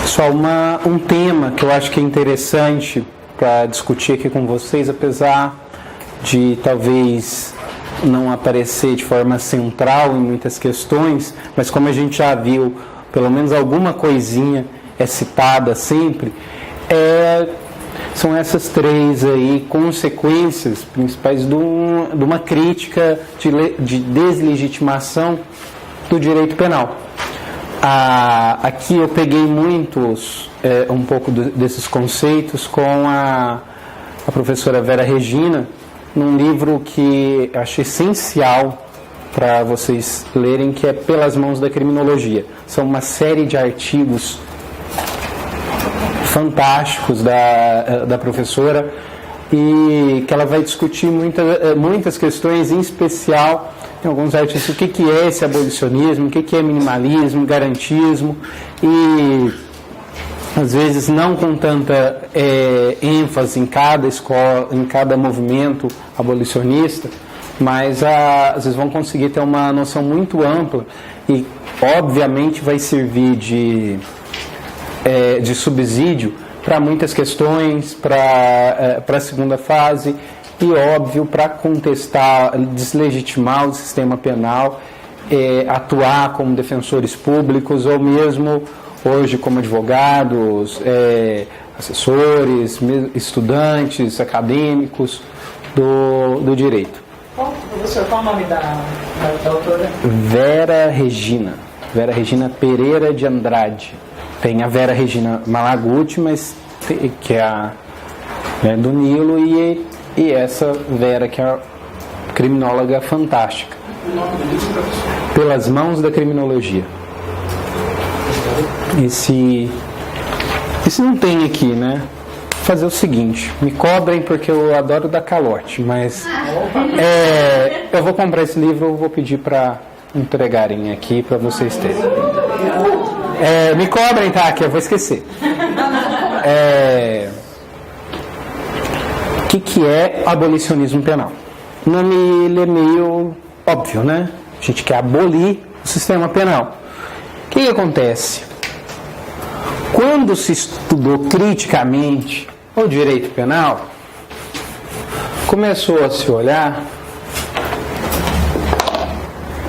Só um tema que eu acho que é interessante para discutir aqui com vocês, apesar de talvez não aparecer de forma central em muitas questões, mas como a gente já viu, pelo menos alguma coisinha é citada sempre, são essas três aí consequências principais de uma crítica de deslegitimação do direito penal. Aqui eu peguei um pouco desses conceitos com a professora Vera Regina, num livro que acho essencial para vocês lerem, que é Pelas Mãos da Criminologia. São uma série de artigos fantásticos da professora, e que ela vai discutir muitas questões, em especial em alguns artigos, o que é esse abolicionismo, o que é minimalismo, garantismo, e às vezes não com tanta ênfase em cada escola, em cada movimento abolicionista, mas às vezes vão conseguir ter uma noção muito ampla e obviamente vai servir de subsídio para muitas questões, para a segunda fase, e óbvio para contestar, deslegitimar o sistema penal, atuar como defensores públicos ou mesmo hoje como advogados, assessores, estudantes, acadêmicos do direito. Professor, qual o nome da autora? Vera Regina Pereira de Andrade. Tem a Vera Regina Malaguti, mas que é a do Nilo, e essa Vera, que é a criminóloga fantástica. O nome do livro, professor? Pelas Mãos da Criminologia. Esse não tem aqui, né? Vou fazer o seguinte, me cobrem porque eu adoro dar calote, mas eu vou comprar esse livro, eu vou pedir para entregarem aqui para vocês terem. Me cobrem, tá? Que eu vou esquecer. O que é abolicionismo penal? O nome ele é meio óbvio, né? A gente quer abolir o sistema penal. O que acontece? Quando se estudou criticamente o direito penal, começou a se olhar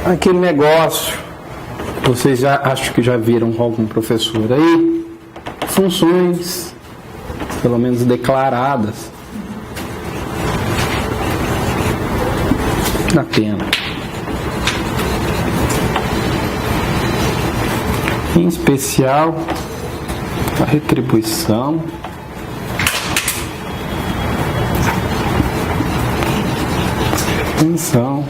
aquele negócio, vocês acho que já viram com algum professor aí, funções, pelo menos declaradas, da pena. Em especial, a retribuição, pensão,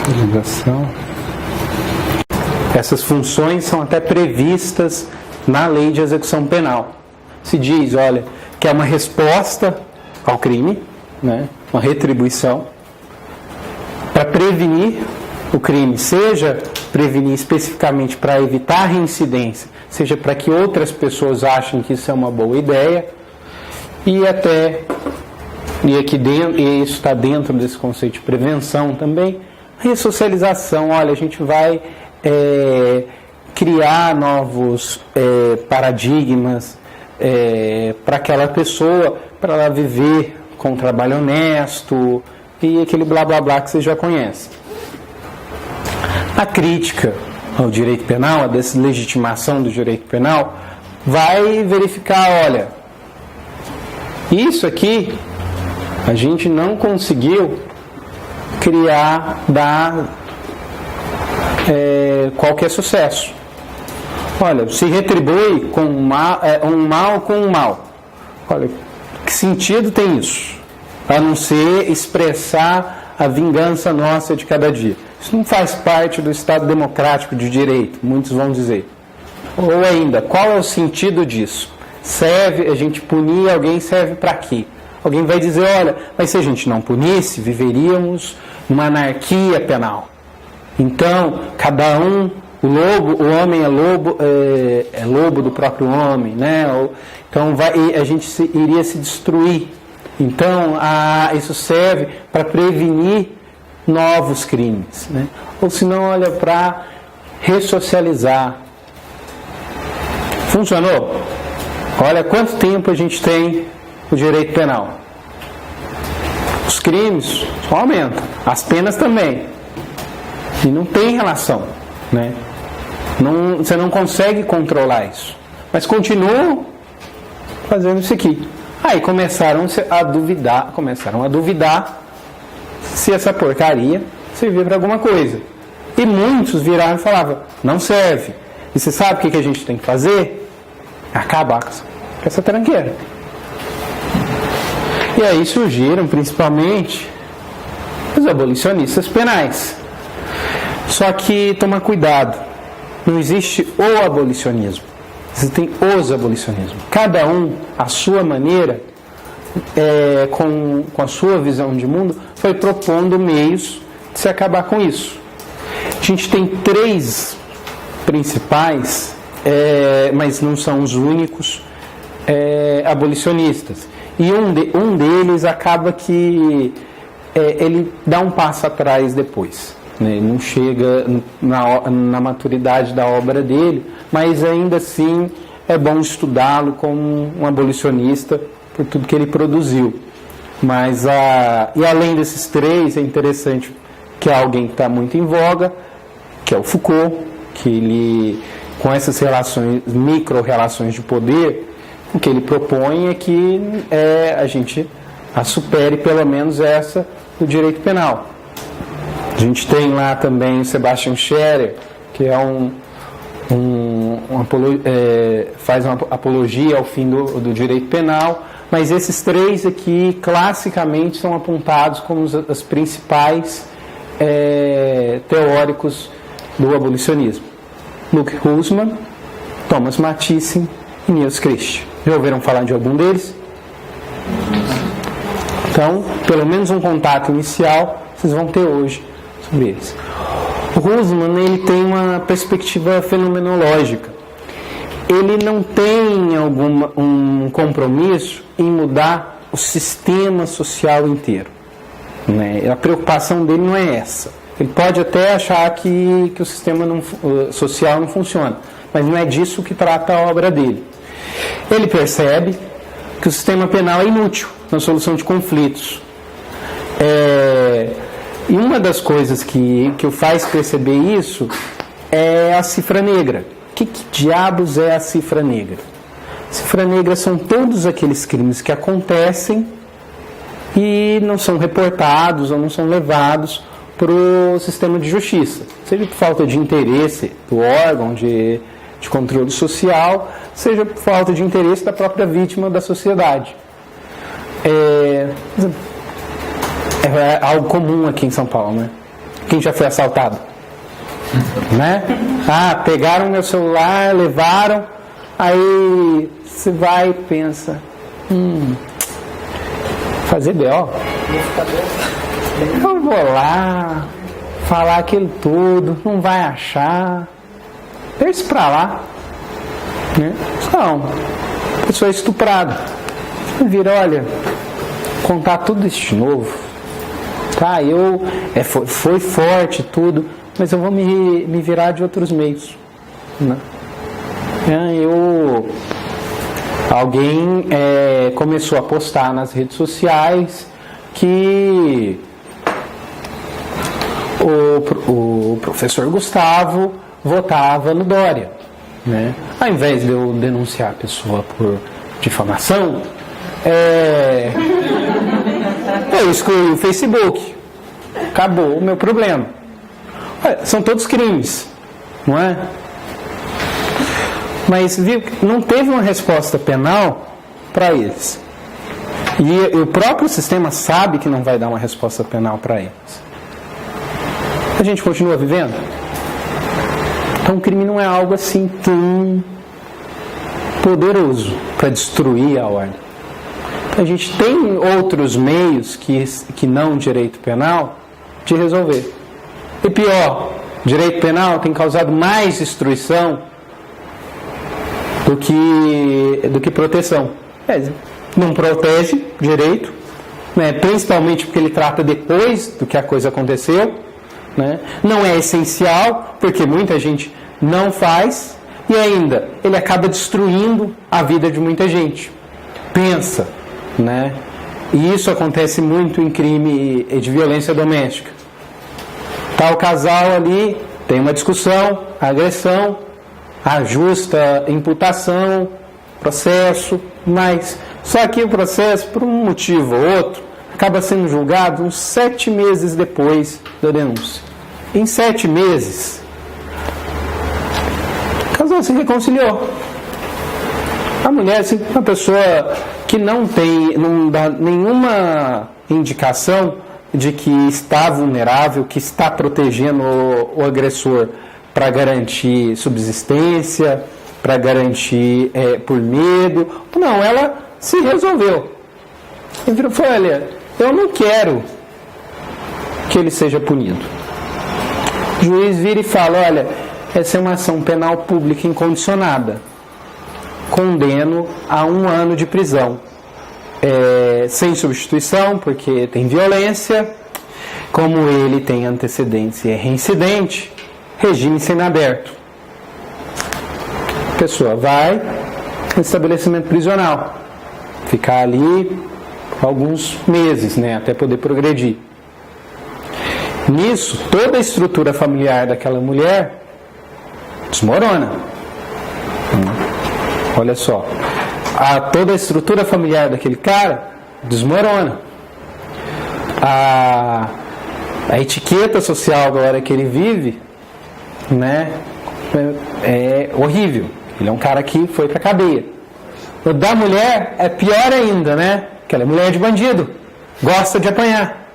delegação. Essas funções são até previstas na lei de execução penal. Se diz, olha, que é uma resposta ao crime, né, uma retribuição, para prevenir o crime, seja prevenir especificamente para evitar a reincidência, seja para que outras pessoas achem que isso é uma boa ideia, e isso está dentro desse conceito de prevenção também, a ressocialização. Olha, a gente vai criar novos paradigmas para aquela pessoa, para ela viver com um trabalho honesto e aquele blá blá blá que você já conhece. A crítica ao direito penal, a deslegitimação do direito penal, vai verificar, olha, isso aqui a gente não conseguiu dar qualquer sucesso. Olha, se retribui com um mal com um mal. Olha, que sentido tem isso? A não ser expressar a vingança nossa de cada dia. Isso não faz parte do Estado democrático de direito, muitos vão dizer. Ou ainda, qual é o sentido disso? A gente punir alguém serve para quê? Alguém vai dizer, olha, mas se a gente não punisse, viveríamos numa anarquia penal. Então, cada um, o homem é lobo do próprio homem, né? Então a gente iria se destruir. Então, isso serve para prevenir novos crimes, né? Ou se não, olha, para ressocializar. Funcionou? Olha quanto tempo a gente tem o direito penal. Os crimes só aumentam, as penas também. E não tem relação, né? Você não consegue controlar isso. Mas continuam fazendo isso aqui. Aí começaram a duvidar se essa porcaria servia para alguma coisa. E muitos viraram e falavam, não serve. E você sabe o que a gente tem que fazer? Acabar com essa tranqueira. E aí surgiram principalmente os abolicionistas penais. Só que toma cuidado, não existe o abolicionismo, existem os abolicionismos. Cada um, à sua maneira, com a sua visão de mundo, foi propondo meios de se acabar com isso. A gente tem 3 principais, mas não são os únicos abolicionistas. E um deles acaba que ele dá um passo atrás depois. Ele não chega na maturidade da obra dele, mas ainda assim é bom estudá-lo como um abolicionista por tudo que ele produziu. E além desses 3, é interessante que alguém que está muito em voga, que é o Foucault, que ele, com essas micro-relações de poder, o que ele propõe é que a gente supere pelo menos essa do direito penal. A gente tem lá também o Sebastian Scherer, que é faz uma apologia ao fim do direito penal, mas esses 3 aqui classicamente são apontados como os principais teóricos do abolicionismo. Luke Hussmann, Thomas Mathiesen e Niels Christ. Já ouviram falar de algum deles? Então, pelo menos um contato inicial vocês vão ter hoje sobre eles. O Hussmann, ele tem uma perspectiva fenomenológica. Ele não tem um compromisso em mudar o sistema social inteiro, né? A preocupação dele não é essa. Ele pode até achar que o sistema social não funciona, mas não é disso que trata a obra dele. Ele percebe que o sistema penal é inútil na solução de conflitos. E uma das coisas que o faz perceber isso é a cifra negra. Que diabos é a cifra negra? A cifra negra são todos aqueles crimes que acontecem e não são reportados ou não são levados para o sistema de justiça. Seja por falta de interesse do órgão de controle social, seja por falta de interesse da própria vítima da sociedade. É algo comum aqui em São Paulo, né? Quem já foi assaltado? Né? Pegaram meu celular, levaram, aí você vai e pensa, fazer B.O.? Eu vou lá, falar aquilo tudo, não vai achar, deixa isso pra lá, né? Não, pessoa estuprada, vira, olha, contar tudo isso de novo, tá? Foi forte tudo, mas eu vou me virar de outros meios, né? Alguém começou a postar nas redes sociais que o professor Gustavo votava no Dória, né? Ao invés de eu denunciar a pessoa por difamação, eu excluí o Facebook. Acabou o meu problema. São todos crimes, não é? Mas viu, não teve uma resposta penal para eles. E o próprio sistema sabe que não vai dar uma resposta penal para eles. A gente continua vivendo? Então o crime não é algo assim tão poderoso para destruir a ordem. A gente tem outros meios que não direito penal de resolver. E pior, direito penal tem causado mais destruição do que proteção. Não protege direito, né? Principalmente porque ele trata depois do que a coisa aconteceu, né? Não é essencial, porque muita gente não faz, e ainda ele acaba destruindo a vida de muita gente. Pensa, né? E isso acontece muito em crime de violência doméstica. Tá o casal ali, tem uma discussão, agressão, a justa imputação, processo, mas só que o processo, por um motivo ou outro, acaba sendo julgado uns 7 meses depois da denúncia. Em 7 meses, o casal se reconciliou. A mulher, assim, uma pessoa que não dá nenhuma indicação de que está vulnerável, que está protegendo o agressor para garantir subsistência, para garantir por medo. Não, ela se resolveu. E virou e falou: olha, eu não quero que ele seja punido. O juiz vira e fala: olha, essa é uma ação penal pública incondicionada. Condeno a 1 ano de prisão. Sem substituição, porque tem violência. Como ele tem antecedentes e é reincidente, regime semiaberto. A pessoa vai no estabelecimento prisional, ficar ali alguns meses, né, até poder progredir. Nisso, toda a estrutura familiar daquela mulher desmorona. Olha só, toda a estrutura familiar daquele cara desmorona. A etiqueta social agora que ele vive, né, é horrível. Ele é um cara que foi pra cadeia. O da mulher é pior ainda, né? Porque ela é mulher de bandido, gosta de apanhar,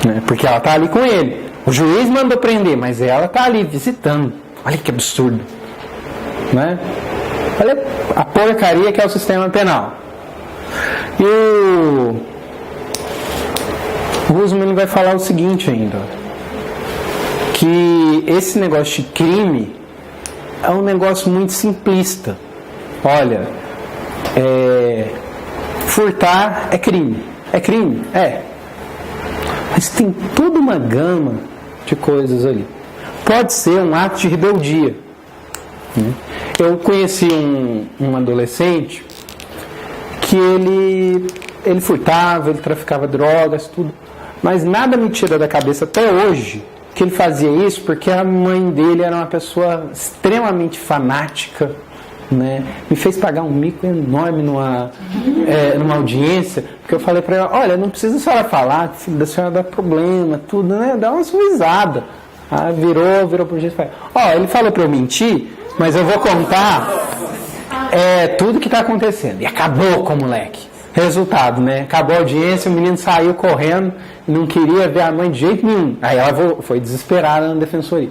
né? Porque ela tá ali com ele. O juiz mandou prender, mas ela tá ali visitando. Olha que absurdo, né? Olha a porcaria que é o sistema penal. E o Guzman vai falar o seguinte ainda, que esse negócio de crime é um negócio muito simplista. Olha, furtar é crime. É crime? É. Mas tem toda uma gama de coisas ali. Pode ser um ato de rebeldia. Eu conheci um adolescente que ele furtava, ele traficava drogas, tudo. Mas nada me tira da cabeça até hoje que ele fazia isso porque a mãe dele era uma pessoa extremamente fanática, né? Me fez pagar um mico enorme numa audiência, porque eu falei para ela: olha, não precisa a senhora falar, filho da senhora dá problema, tudo, né? Dá uma suavizada. Aí virou pro juiz e falou: ele falou para eu mentir, mas eu vou contar tudo que está acontecendo. E acabou com o moleque. Resultado, né? Acabou a audiência, o menino saiu correndo, não queria ver a mãe de jeito nenhum. Aí ela foi desesperada na defensoria.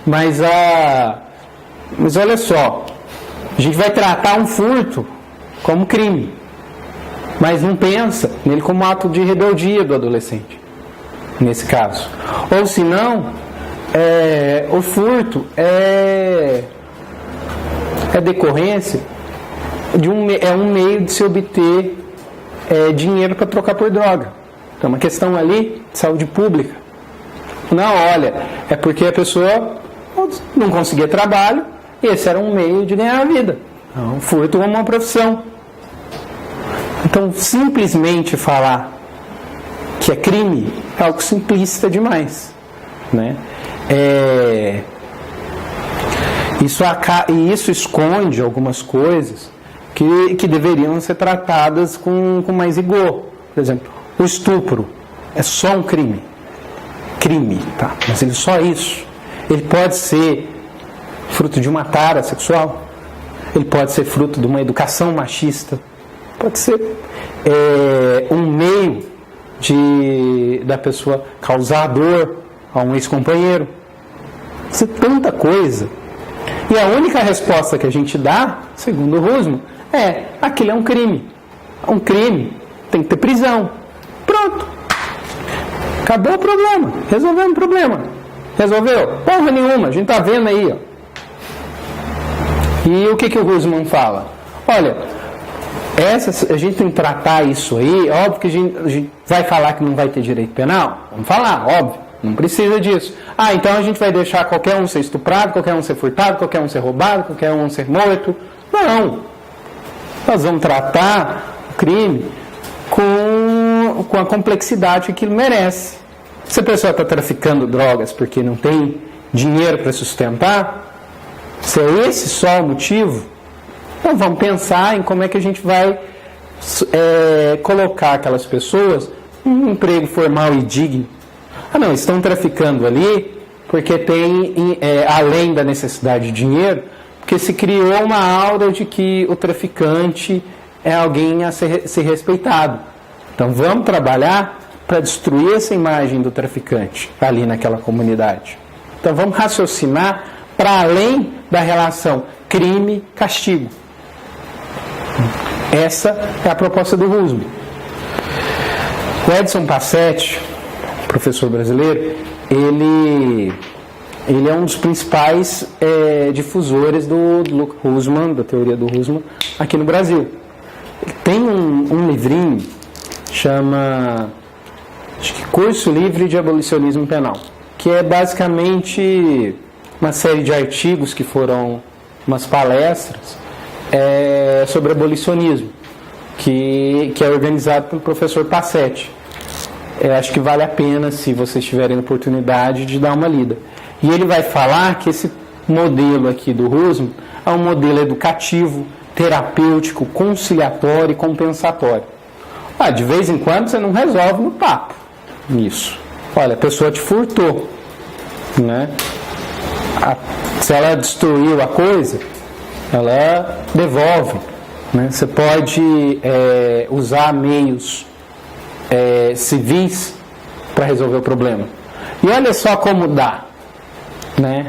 Mas olha só, a gente vai tratar um furto como crime, mas não pensa nele como ato de rebeldia do adolescente, nesse caso. Ou se não, o furto é decorrência de um meio de se obter dinheiro para trocar por droga. Então, uma questão ali de saúde pública. Não, olha, é porque a pessoa não conseguia trabalho e esse era um meio de ganhar a vida. Então, furto é uma profissão. Então, simplesmente falar que é crime é algo simplista demais, né? Isso esconde algumas coisas que deveriam ser tratadas com mais rigor. Por exemplo, o estupro é só um crime. Crime, tá? Mas ele só isso. Ele pode ser fruto de uma tara sexual. Ele pode ser fruto de uma educação machista. Pode ser um meio da pessoa causar dor a um ex-companheiro. Pode ser tanta coisa. E a única resposta que a gente dá, segundo o Rusman, aquilo é um crime. Um crime tem que ter prisão. Pronto. Acabou o problema. Resolvemos o problema. Resolveu? Porra nenhuma. A gente está vendo aí. Ó. E o que o Rusman fala? Olha, A gente tem que tratar isso aí. Óbvio que a gente vai falar que não vai ter direito penal. Vamos falar, óbvio. Não precisa disso. Então a gente vai deixar qualquer um ser estuprado, qualquer um ser furtado, qualquer um ser roubado, qualquer um ser morto. Não. Nós vamos tratar o crime com a complexidade que aquilo merece. Se a pessoa está traficando drogas porque não tem dinheiro para sustentar, se é esse só o motivo, então vamos pensar em como é que a gente vai colocar aquelas pessoas em um emprego formal e digno. Não, estão traficando ali porque tem, além da necessidade de dinheiro, porque se criou uma aura de que o traficante é alguém a ser respeitado. Então vamos trabalhar para destruir essa imagem do traficante ali naquela comunidade. Então vamos raciocinar para além da relação crime-castigo. Essa é a proposta do Husserl. O Edson Passetti, professor brasileiro, ele é um dos principais difusores do Husserl, da teoria do Husserl, aqui no Brasil. Ele tem um livrinho, chama Curso Livre de Abolicionismo Penal, que é basicamente uma série de artigos que foram umas palestras sobre abolicionismo, que é organizado pelo professor Passetti. Acho que vale a pena, se vocês tiverem oportunidade, de dar uma lida. E ele vai falar que esse modelo aqui do Husserl é um modelo educativo, terapêutico, conciliatório e compensatório. De vez em quando você não resolve no papo isso. Olha, a pessoa te furtou, né? Se ela destruiu a coisa, ela devolve, né? Você pode usar meios civis para resolver o problema. E olha só como dá, né?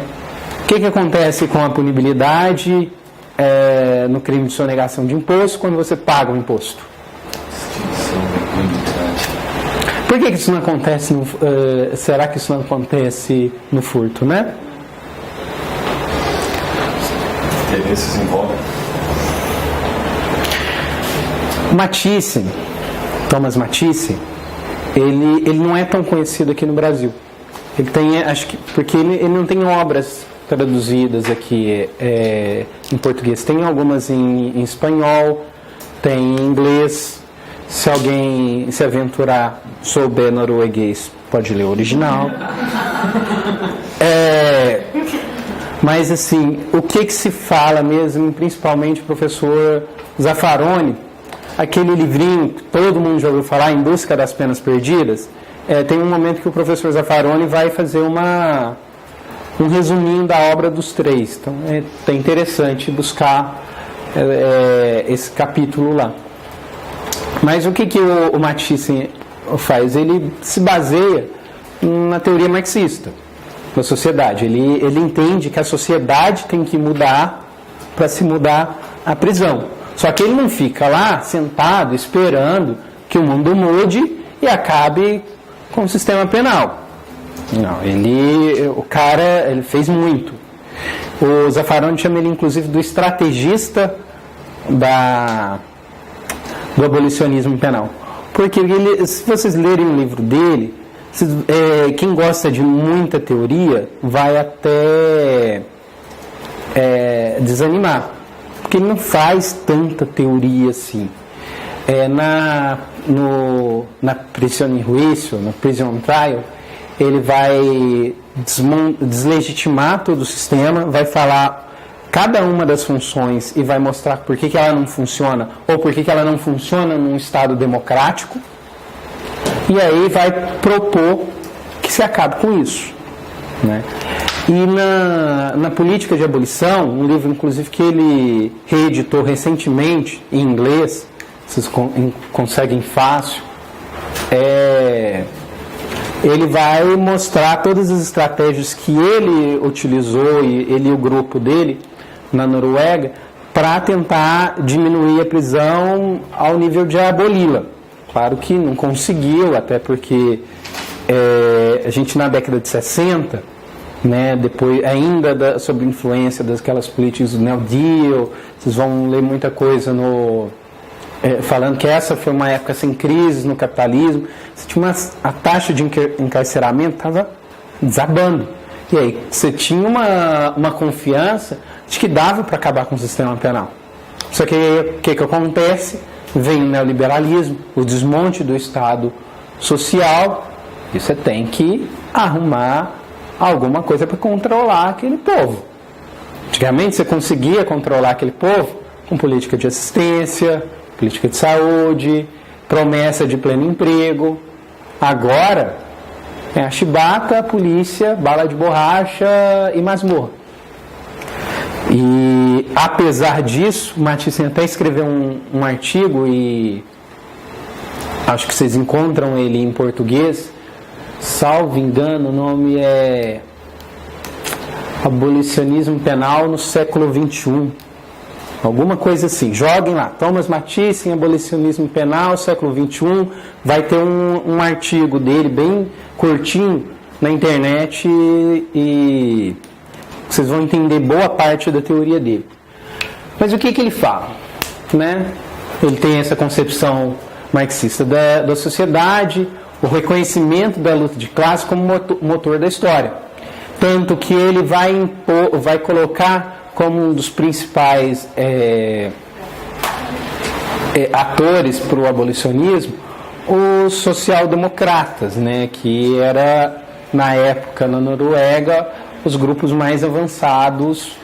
O que acontece com a punibilidade no crime de sonegação de imposto quando você paga o imposto? Por que isso não acontece será que isso não acontece no furto, né? Interesses envolvem. Matisse, Thomas Matisse, ele não é tão conhecido aqui no Brasil. Ele tem, acho que, porque ele não tem obras traduzidas aqui em português. Tem algumas em espanhol, tem em inglês. Se alguém se aventurar, souber norueguês, pode ler o original. Mas assim, o que se fala mesmo, principalmente o professor Zaffaroni, aquele livrinho que todo mundo já ouviu falar, Em Busca das Penas Perdidas, tem um momento que o professor Zaffaroni vai fazer um resuminho da obra dos três. Então é interessante buscar esse capítulo lá. Mas o que o Matisse faz? Ele se baseia na teoria marxista da sociedade. Ele entende que a sociedade tem que mudar para se mudar a prisão. Só que ele não fica lá sentado esperando que o mundo mude e acabe com o sistema penal. Não, o cara fez muito. O Zaffaroni chama ele inclusive do estrategista do abolicionismo penal. Porque se vocês lerem o livro dele, quem gosta de muita teoria vai até desanimar. Porque ele não faz tanta teoria assim. Na Prisión en Juicio, na Prison Trial, ele vai deslegitimar todo o sistema, vai falar cada uma das funções e vai mostrar por que ela não funciona, ou por que ela não funciona num Estado democrático, e aí vai propor que se acabe com isso, né? E na Política de Abolição, um livro inclusive que ele reeditou recentemente em inglês, vocês conseguem fácil, ele vai mostrar todas as estratégias que ele utilizou, ele e o grupo dele na Noruega, para tentar diminuir a prisão ao nível de aboli-la. Claro que não conseguiu, até porque a gente na década de 60, né, depois ainda sob influência daquelas políticas do New Deal, vocês vão ler muita coisa falando que essa foi uma época sem crises no capitalismo, você tinha a taxa de encarceramento estava desabando. E aí você tinha uma confiança de que dava para acabar com o sistema penal. Só que o que acontece? Vem o neoliberalismo, o desmonte do Estado social, e você tem que arrumar alguma coisa para controlar aquele povo. Antigamente você conseguia controlar aquele povo com política de assistência, política de saúde, promessa de pleno emprego. Agora é a chibata, a polícia, bala de borracha e masmorra. E apesar disso, Matisse até escreveu um artigo, e acho que vocês encontram ele em português, salvo engano, o nome é Abolicionismo Penal no século XXI, alguma coisa assim. Joguem lá, Thomas Matisse em Abolicionismo Penal, século XXI, vai ter um artigo dele bem curtinho na internet, e vocês vão entender boa parte da teoria dele. Mas o que ele fala? Né? Ele tem essa concepção marxista da sociedade, o reconhecimento da luta de classe como motor da história. Tanto que ele vai colocar como um dos principais atores para o abolicionismo os social-democratas, né? Que era, na época, na Noruega, os grupos mais avançados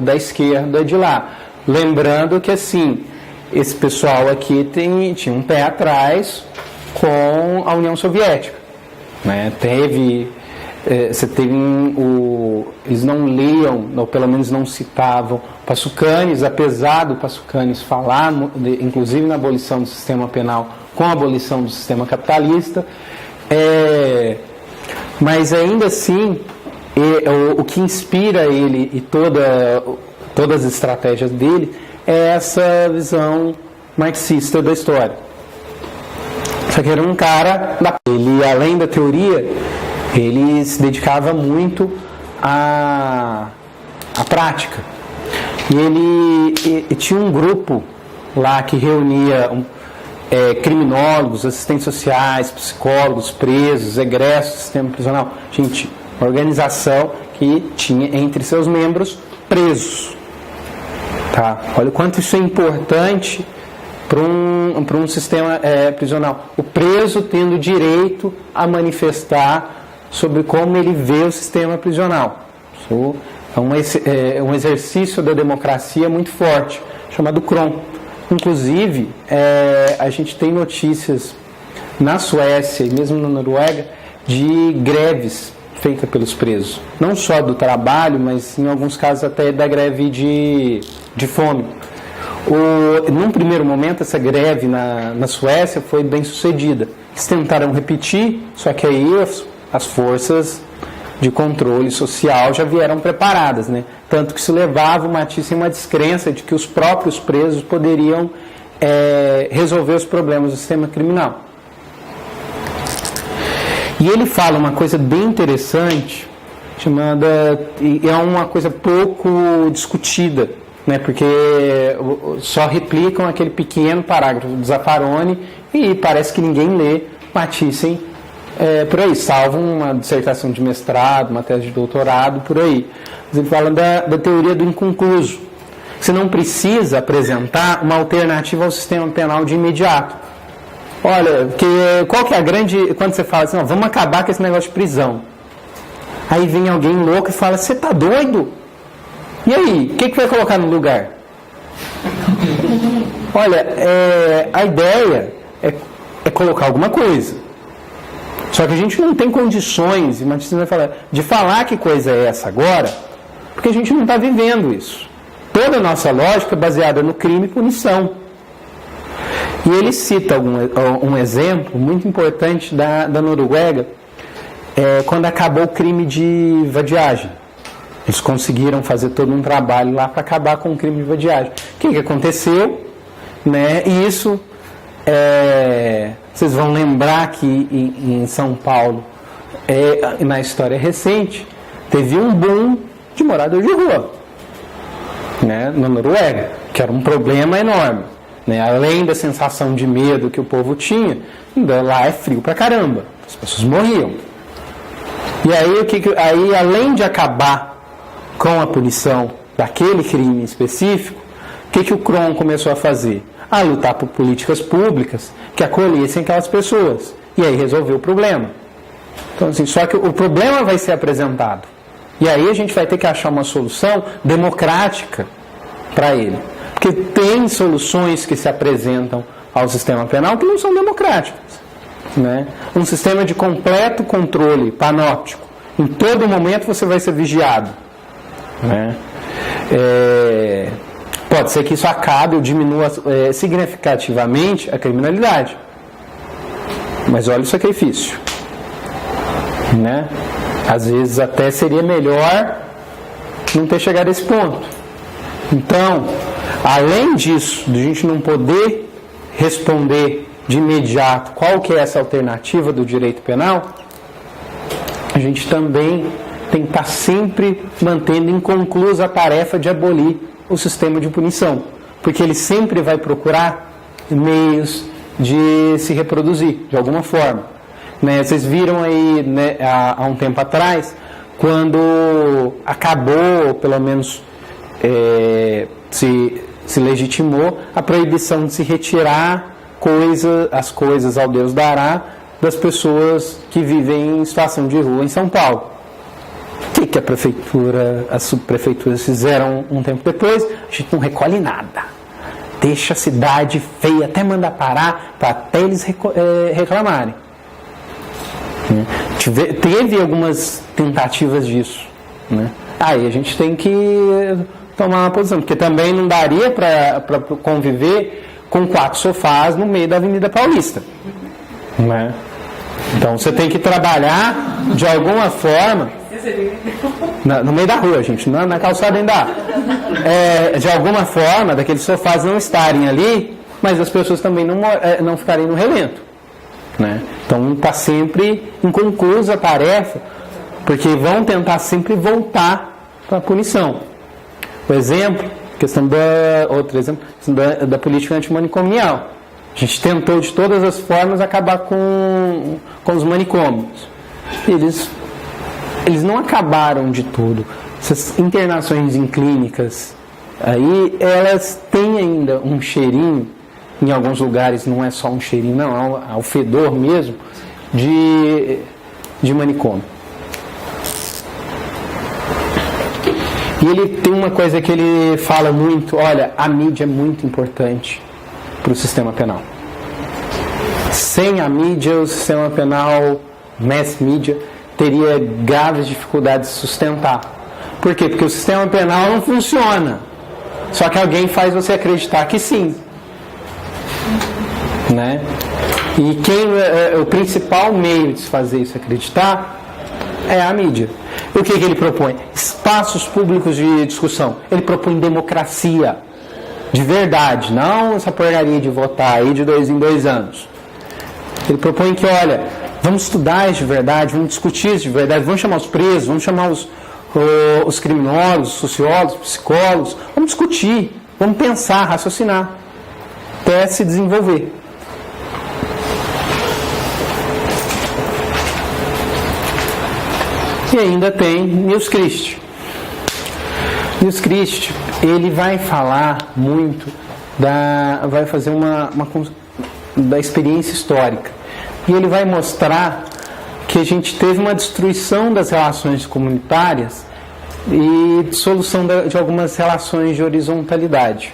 da esquerda de lá. Lembrando que, assim, esse pessoal aqui tinha um pé atrás com a União Soviética, né? Eles não liam, ou pelo menos não citavam Passucanes, apesar do Passucanes falar, inclusive na abolição do sistema penal, com a abolição do sistema capitalista, mas ainda assim, o que inspira ele e todas as estratégias dele é essa visão marxista da história. Só que era um cara, ele, além da teoria, ele se dedicava muito à prática. E ele tinha um grupo lá que reunia criminólogos, assistentes sociais, psicólogos, presos, egressos do sistema prisional. Gente, uma organização que tinha entre seus membros presos. Tá? Olha o quanto isso é importante para um sistema prisional. O preso tendo direito a manifestar sobre como ele vê o sistema prisional. Isso é um exercício da democracia muito forte, chamado CROM. Inclusive, a gente tem notícias na Suécia e mesmo na Noruega de greves feitas pelos presos. Não só do trabalho, mas em alguns casos até da greve de fome. Num primeiro momento, essa greve na Suécia foi bem sucedida. Eles tentaram repetir, só que aí as forças de controle social já vieram preparadas, né? Tanto que se levava o Matisse em uma descrença de que os próprios presos poderiam resolver os problemas do sistema criminal. E ele fala uma coisa bem interessante, é uma coisa pouco discutida, né? Porque só replicam aquele pequeno parágrafo do Zaffaroni e parece que ninguém lê Matisse por aí, salvo uma dissertação de mestrado, uma tese de doutorado, por aí. Mas ele fala da teoria do inconcluso. Você não precisa apresentar uma alternativa ao sistema penal de imediato. Olha, qual que é a grande... Quando você fala assim, vamos acabar com esse negócio de prisão. Aí vem alguém louco e fala, você tá doido? E aí, o que vai colocar no lugar? Olha, a ideia é colocar alguma coisa. Só que a gente não tem condições, e Matisse vai falar, de falar que coisa é essa agora, porque a gente não está vivendo isso. Toda a nossa lógica é baseada no crime e punição. E ele cita um exemplo muito importante da Noruega, quando acabou o crime de vadiagem. Eles conseguiram fazer todo um trabalho lá para acabar com o crime de vadiagem. O que aconteceu? Né? E isso... vocês vão lembrar que em São Paulo, na história recente, teve um boom de morador de rua, né, na Noruega, que era um problema enorme. né? Além da sensação de medo que o povo tinha, ainda lá é frio pra caramba, as pessoas morriam. E aí, além de acabar com a punição daquele crime específico, o que o CROM começou a fazer? A lutar por políticas públicas que acolhessem aquelas pessoas. E aí resolveu o problema. Então, assim, só que o problema vai ser apresentado. E aí a gente vai ter que achar uma solução democrática para ele. Porque tem soluções que se apresentam ao sistema penal que não são democráticas, né? Um sistema de completo controle panóptico. Em todo momento você vai ser vigiado, né? Pode ser que isso acabe ou diminua significativamente a criminalidade. Mas olha o sacrifício, né? Às vezes até seria melhor não ter chegado a esse ponto. Então, além disso, de a gente não poder responder de imediato qual que é essa alternativa do direito penal, a gente também tem que estar sempre mantendo inconclusa a tarefa de abolir o sistema de punição, porque ele sempre vai procurar meios de se reproduzir de alguma forma, né? Vocês viram aí, né, há um tempo atrás, quando acabou, pelo menos se legitimou a proibição de se retirar as coisas ao Deus dará das pessoas que vivem em situação de rua em São Paulo. O que as subprefeituras fizeram um tempo depois? A gente não recolhe nada. Deixa a cidade feia, até mandar parar, para até eles reclamarem. Teve algumas tentativas disso, né? Aí a gente tem que tomar uma posição, porque também não daria para conviver com 4 sofás no meio da Avenida Paulista, né? Então você tem que trabalhar de alguma forma no meio da rua, gente, na calçada ainda dá. De alguma forma, daqueles sofás não estarem ali, mas as pessoas também não ficarem no relento, né? Então está sempre inconclusa a tarefa, porque vão tentar sempre voltar para a punição. Outro exemplo, da política antimanicomial. A gente tentou de todas as formas acabar com os manicômios. Eles não acabaram de tudo. Essas internações em clínicas, aí elas têm ainda um cheirinho, em alguns lugares não é só um cheirinho, não, é o fedor mesmo, de manicômio. E ele tem uma coisa que ele fala muito, olha, a mídia é muito importante para o sistema penal. Sem a mídia, o sistema penal, mass media, teria graves dificuldades de sustentar. Por quê? Porque o sistema penal não funciona. Só que alguém faz você acreditar que sim, né? E o principal meio de se fazer isso acreditar é a mídia. E o que ele propõe? Espaços públicos de discussão. Ele propõe democracia de verdade, não essa porcaria de votar aí de 2 em 2 anos. Ele propõe que, olha, vamos estudar isso de verdade, vamos discutir isso de verdade, vamos chamar os presos, vamos chamar os criminólogos, sociólogos, psicólogos, vamos discutir, vamos pensar, raciocinar, até se desenvolver. E ainda tem Nils Christ. Nils Christ, ele vai falar muito vai fazer da experiência histórica. E ele vai mostrar que a gente teve uma destruição das relações comunitárias e dissolução de algumas relações de horizontalidade.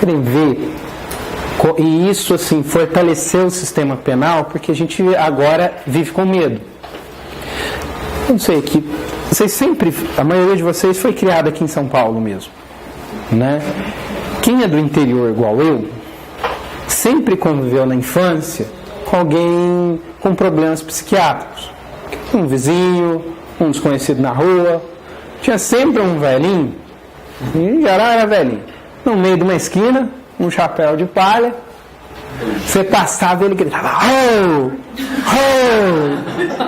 Querem ver? E isso, assim, fortaleceu o sistema penal, porque a gente agora vive com medo. Não sei, a maioria de vocês foi criada aqui em São Paulo mesmo, né? Quem é do interior igual eu, sempre conviveu na infância com alguém com problemas psiquiátricos. Um vizinho, um desconhecido na rua. Tinha sempre um velhinho, em geral era velhinho, no meio de uma esquina, um chapéu de palha, Você passava e ele gritava, ho, ho,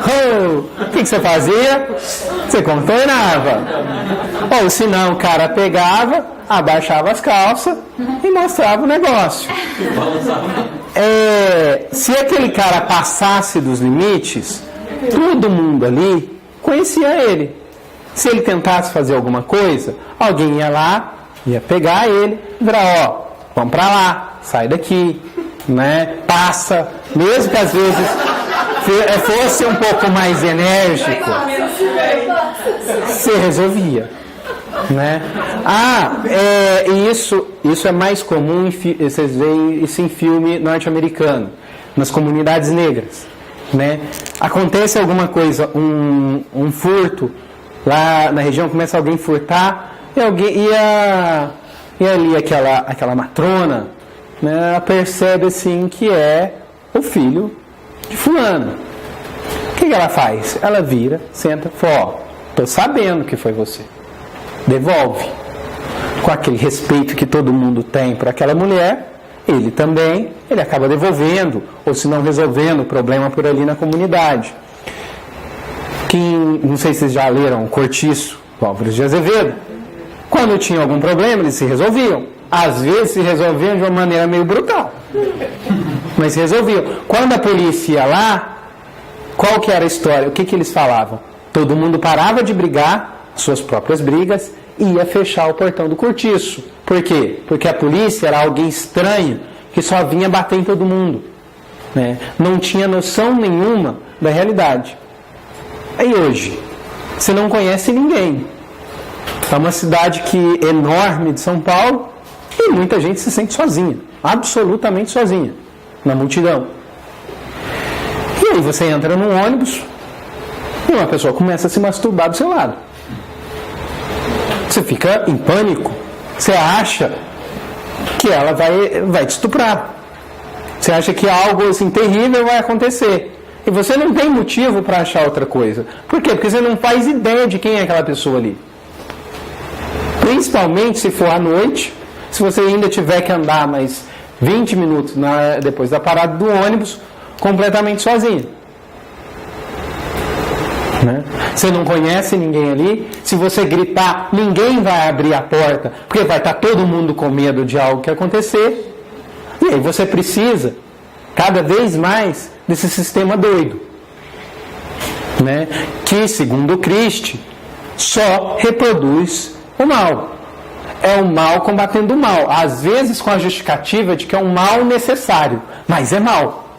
ho. O que você fazia? Você contornava. Ou se não, o cara pegava, abaixava as calças e mostrava o negócio. Se aquele cara passasse dos limites, todo mundo ali conhecia ele. Se ele tentasse fazer alguma coisa, alguém ia lá, ia pegar ele, virar, vamos pra lá, sai daqui, né? Passa, mesmo que às vezes fosse um pouco mais enérgico, se resolvia, né? Isso é mais comum, vocês veem isso em filme norte-americano, nas comunidades negras, né? Acontece alguma coisa, um furto lá na região, começa alguém a furtar e ali aquela matrona, né, ela percebe assim que é o filho de fulano. O que ela faz? Ela vira, senta e fala, tô sabendo que foi você. Devolve. Com aquele respeito que todo mundo tem por aquela mulher, ele acaba devolvendo, ou se não resolvendo o problema por ali na comunidade. Não sei se vocês já leram Cortiço, Álvares de Azevedo. Quando tinha algum problema, eles se resolviam. Às vezes se resolviam de uma maneira meio brutal, mas se resolviam. Quando a polícia ia lá, qual que era a história? O que eles falavam? Todo mundo parava de brigar, suas próprias brigas, e ia fechar o portão do cortiço. Por quê? Porque a polícia era alguém estranho que só vinha bater em todo mundo, né? Não tinha noção nenhuma da realidade. Aí hoje, você não conhece ninguém. É uma cidade enorme de São Paulo e muita gente se sente sozinha, absolutamente sozinha, na multidão. E aí você entra num ônibus e uma pessoa começa a se masturbar do seu lado. Você fica em pânico. Você acha que ela vai te estuprar. Você acha que algo assim terrível vai acontecer. E você não tem motivo para achar outra coisa. Por quê? Porque você não faz ideia de quem é aquela pessoa ali. Principalmente se for à noite, se você ainda tiver que andar mais 20 minutos depois da parada do ônibus, completamente sozinho. Né? Você não conhece ninguém ali. Se você gritar, ninguém vai abrir a porta, porque vai estar todo mundo com medo de algo que acontecer. E aí você precisa, cada vez mais, desse sistema doido, né? Que, segundo o Christie, só reproduz o mal. É o mal combatendo o mal. Às vezes com a justificativa de que é um mal necessário, mas é mal.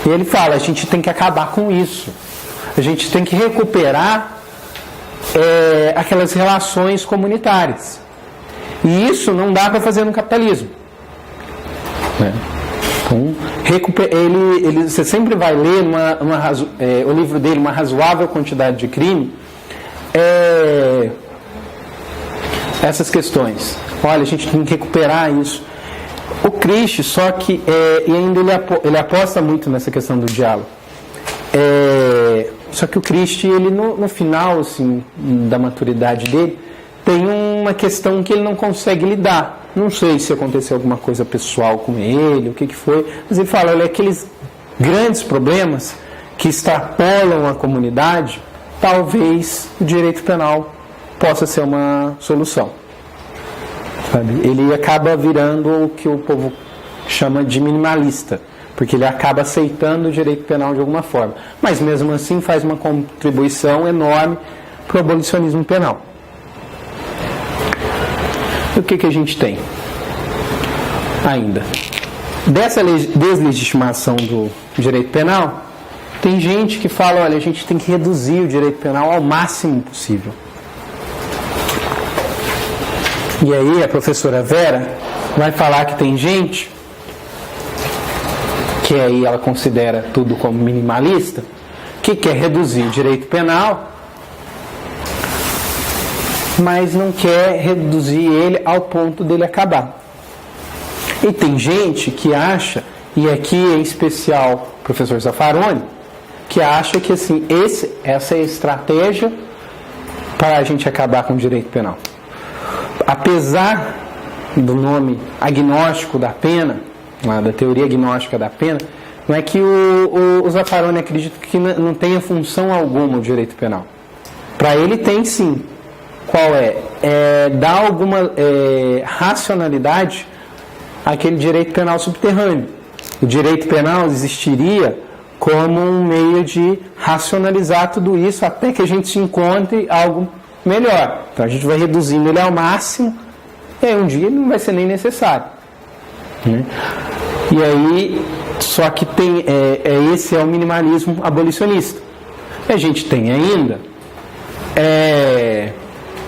E ele fala, a gente tem que acabar com isso. A gente tem que recuperar aquelas relações comunitárias. E isso não dá para fazer no capitalismo. Né? Então, você sempre vai ler o livro dele, Uma Razoável Quantidade de Crime, essas questões. Olha, a gente tem que recuperar isso. O Christie, só que e ainda ele aposta muito nessa questão do diálogo. Só que o Christie, ele no final assim, da maturidade dele, tem uma questão que ele não consegue lidar. Não sei se aconteceu alguma coisa pessoal com ele, o que foi, mas ele fala, olha, aqueles grandes problemas que extrapolam a comunidade, talvez o direito penal possa ser uma solução. Sabe? Ele acaba virando o que o povo chama de minimalista, porque ele acaba aceitando o direito penal de alguma forma, mas mesmo assim faz uma contribuição enorme para o abolicionismo penal. O que a gente tem ainda? Dessa deslegitimação do direito penal, tem gente que fala, olha, a gente tem que reduzir o direito penal ao máximo possível. E aí a professora Vera vai falar que tem gente que aí ela considera tudo como minimalista, que quer reduzir o direito penal, mas não quer reduzir ele ao ponto dele acabar. E tem gente que acha, e aqui em especial o professor Zaffaroni, que acha que assim, essa é a estratégia para a gente acabar com o direito penal. Apesar do nome agnóstico da pena, lá da teoria gnóstica da pena, não é que o Zaffaroni acredita que não tenha função alguma o direito penal. Para ele tem sim. Qual é? Dar alguma racionalidade àquele direito penal subterrâneo. O direito penal existiria como um meio de racionalizar tudo isso até que a gente se encontre algo melhor. Então a gente vai reduzindo ele ao máximo e aí um dia ele não vai ser nem necessário. Né? E aí, só que tem, esse é o minimalismo abolicionista. E a gente tem ainda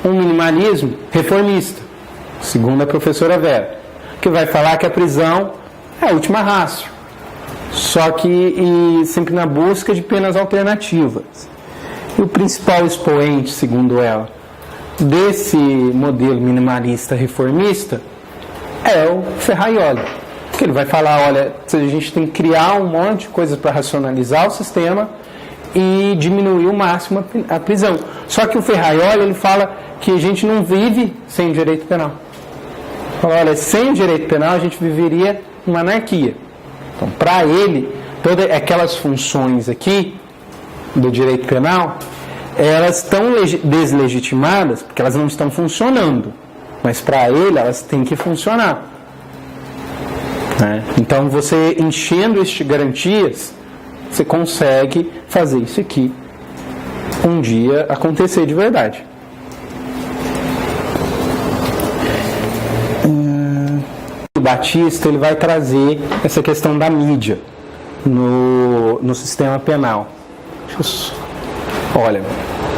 um minimalismo reformista, segundo a professora Vera, que vai falar que a prisão é a última ratio, só que sempre na busca de penas alternativas. E o principal expoente, segundo ela, desse modelo minimalista reformista é o Ferraioli, que ele vai falar, olha, a gente tem que criar um monte de coisas para racionalizar o sistema e diminuir o máximo a prisão. Só que o Ferraioli, ele fala que a gente não vive sem direito penal. Fala, olha, sem o direito penal a gente viveria uma anarquia. Então, para ele, todas aquelas funções aqui do direito penal, elas estão deslegitimadas porque elas não estão funcionando. Mas para ele, elas têm que funcionar. Né? Então, você enchendo de garantias, você consegue fazer isso aqui um dia acontecer de verdade. O Batista, ele vai trazer essa questão da mídia no sistema penal. Olha,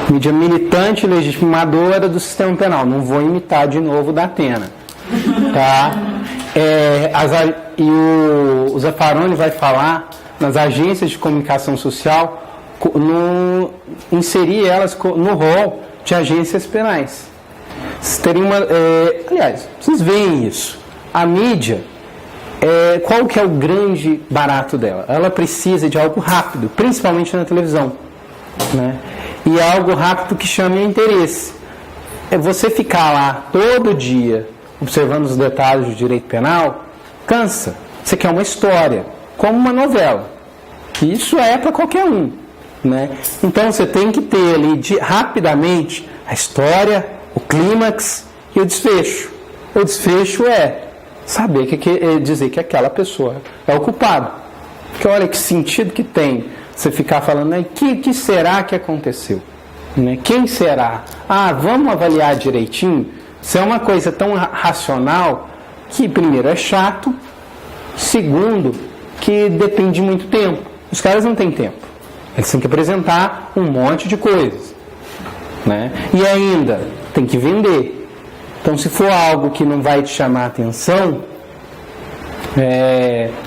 mídia militante e legitimadora do sistema penal. Não vou imitar de novo da Atena. Tá? O Zaffaroni vai falar nas agências de comunicação social, inserir elas no rol de agências penais. Vocês teriam aliás, vocês veem isso. A mídia, qual que é o grande barato dela? Ela precisa de algo rápido, principalmente na televisão. Né? E é algo rápido que chame interesse. Você ficar lá todo dia observando os detalhes do direito penal, cansa. Você quer uma história, como uma novela. Isso é para qualquer um. Né? Então você tem que ter ali rapidamente a história, o clímax e o desfecho. O desfecho é saber dizer que aquela pessoa é o culpado. Porque olha que sentido que tem você ficar falando, né? Que será que aconteceu? Né? Quem será? Vamos avaliar direitinho. Isso é uma coisa tão racional que, primeiro, é chato, segundo, que depende de muito tempo. Os caras não têm tempo. Eles têm que apresentar um monte de coisas. Né? E ainda, tem que vender. Então, se for algo que não vai te chamar a atenção,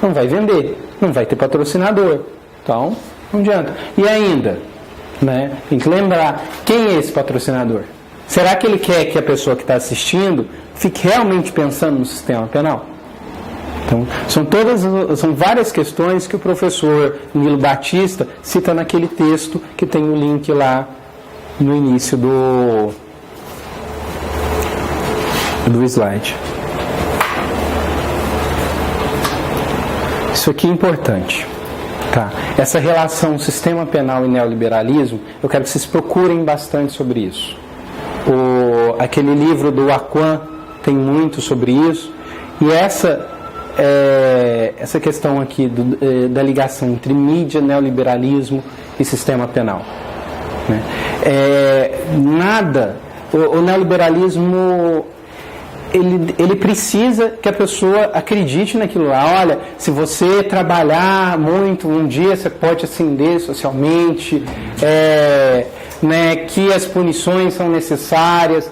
não vai vender, não vai ter patrocinador. Então, não adianta. E ainda, né, tem que lembrar, quem é esse patrocinador? Será que ele quer que a pessoa que está assistindo fique realmente pensando no sistema penal? Então, são várias questões que o professor Nilo Batista cita naquele texto que tem o link lá no início do slide. Isso aqui é importante. Tá. Essa relação sistema penal e neoliberalismo, eu quero que vocês procurem bastante sobre isso. Aquele livro do Aquan tem muito sobre isso. E essa questão aqui da ligação entre mídia, neoliberalismo e sistema penal. Né? O neoliberalismo ele precisa que a pessoa acredite naquilo lá. Olha, se você trabalhar muito, um dia você pode ascender socialmente, né, que as punições são necessárias,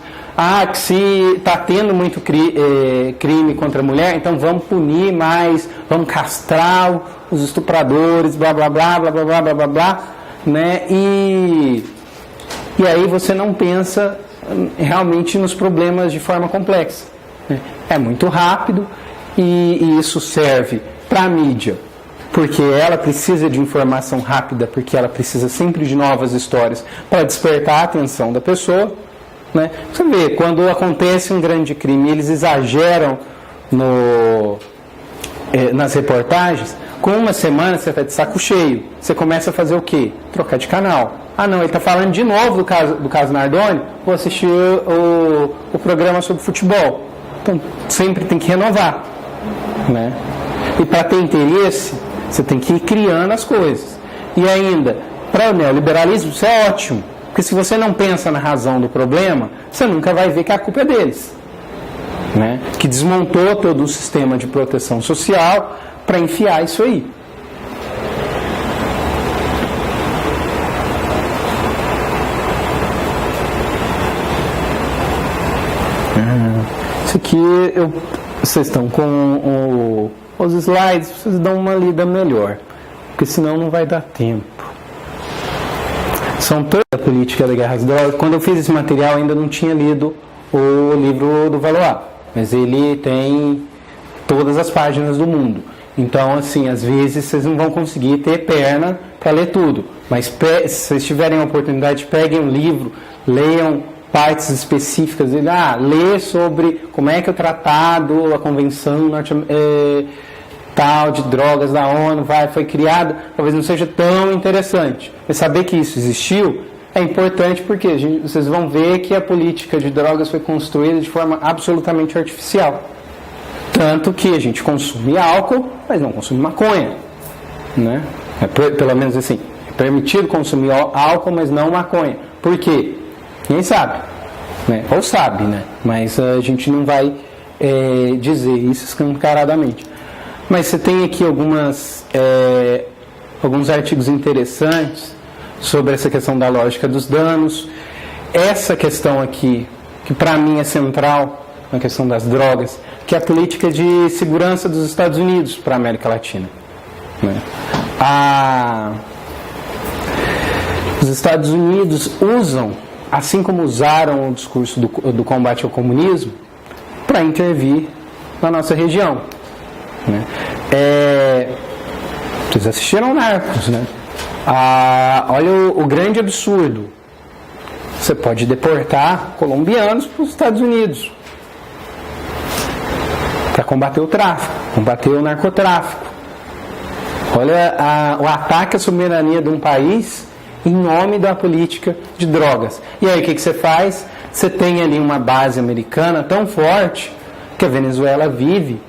que se está tendo muito crime contra a mulher, então vamos punir mais, vamos castrar os estupradores, blá blá blá blá blá blá blá blá, blá, né? E aí você não pensa realmente nos problemas de forma complexa. Né? É muito rápido e isso serve para a mídia, porque ela precisa de informação rápida, porque ela precisa sempre de novas histórias para despertar a atenção da pessoa. Né? Você vê, quando acontece um grande crime, eles exageram nas reportagens, com uma semana você está de saco cheio. Você começa a fazer o quê? Trocar de canal. Ah, não, ele está falando de novo do caso Nardoni, vou assistir o programa sobre futebol. Então, sempre tem que renovar, né? E para ter interesse, você tem que ir criando as coisas. E ainda, para o neoliberalismo, isso é ótimo. Porque se você não pensa na razão do problema, você nunca vai ver que a culpa é deles, né? Que desmontou todo um sistema de proteção social para enfiar isso aí. Isso aqui, vocês estão com os slides, vocês dão uma lida melhor, porque senão não vai dar tempo. São toda a política da guerra às drogas. Quando eu fiz esse material, ainda não tinha lido o livro do Valois, mas ele tem todas as páginas do mundo. Então, assim, às vezes vocês não vão conseguir ter perna para ler tudo. Mas se vocês tiverem a oportunidade, peguem um livro, leiam partes específicas. Lê sobre como é que o tratado, a convenção tal de drogas da ONU foi criada. Talvez não seja tão interessante. Mas saber que isso existiu é importante porque vocês vão ver que a política de drogas foi construída de forma absolutamente artificial. Tanto que a gente consome álcool, mas não consome maconha, né? Pelo menos assim, é permitido consumir álcool, mas não maconha. Por quê? Ninguém sabe, né? Ou sabe, né? Mas a gente não vai dizer isso escancaradamente. Mas você tem aqui alguns artigos interessantes sobre essa questão da lógica dos danos. Essa questão aqui, que para mim é central na questão das drogas, que é a política de segurança dos Estados Unidos para a América Latina, né? Os Estados Unidos usam, assim como usaram o discurso do combate ao comunismo, para intervir na nossa região, né? Vocês assistiram Narcos, né? Olha o grande absurdo. Você pode deportar colombianos para os Estados Unidos para combater o tráfico, combater o narcotráfico. Olha o ataque à soberania de um país em nome da política de drogas. E aí o que você faz? Você tem ali uma base americana tão forte que a Venezuela vive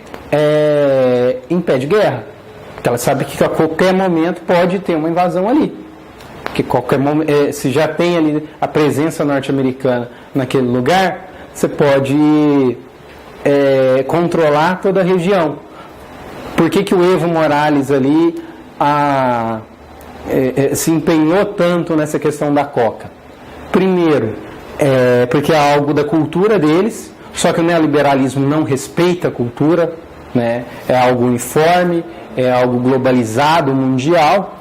em pé de guerra. Porque ela sabe que a qualquer momento pode ter uma invasão ali. Porque qualquer momento, se já tem ali a presença norte-americana naquele lugar, você pode controlar toda a região. Por que o Evo Morales ali se empenhou tanto nessa questão da coca? Primeiro, porque é algo da cultura deles, só que o neoliberalismo não respeita a cultura, né? É algo uniforme, é algo globalizado, mundial.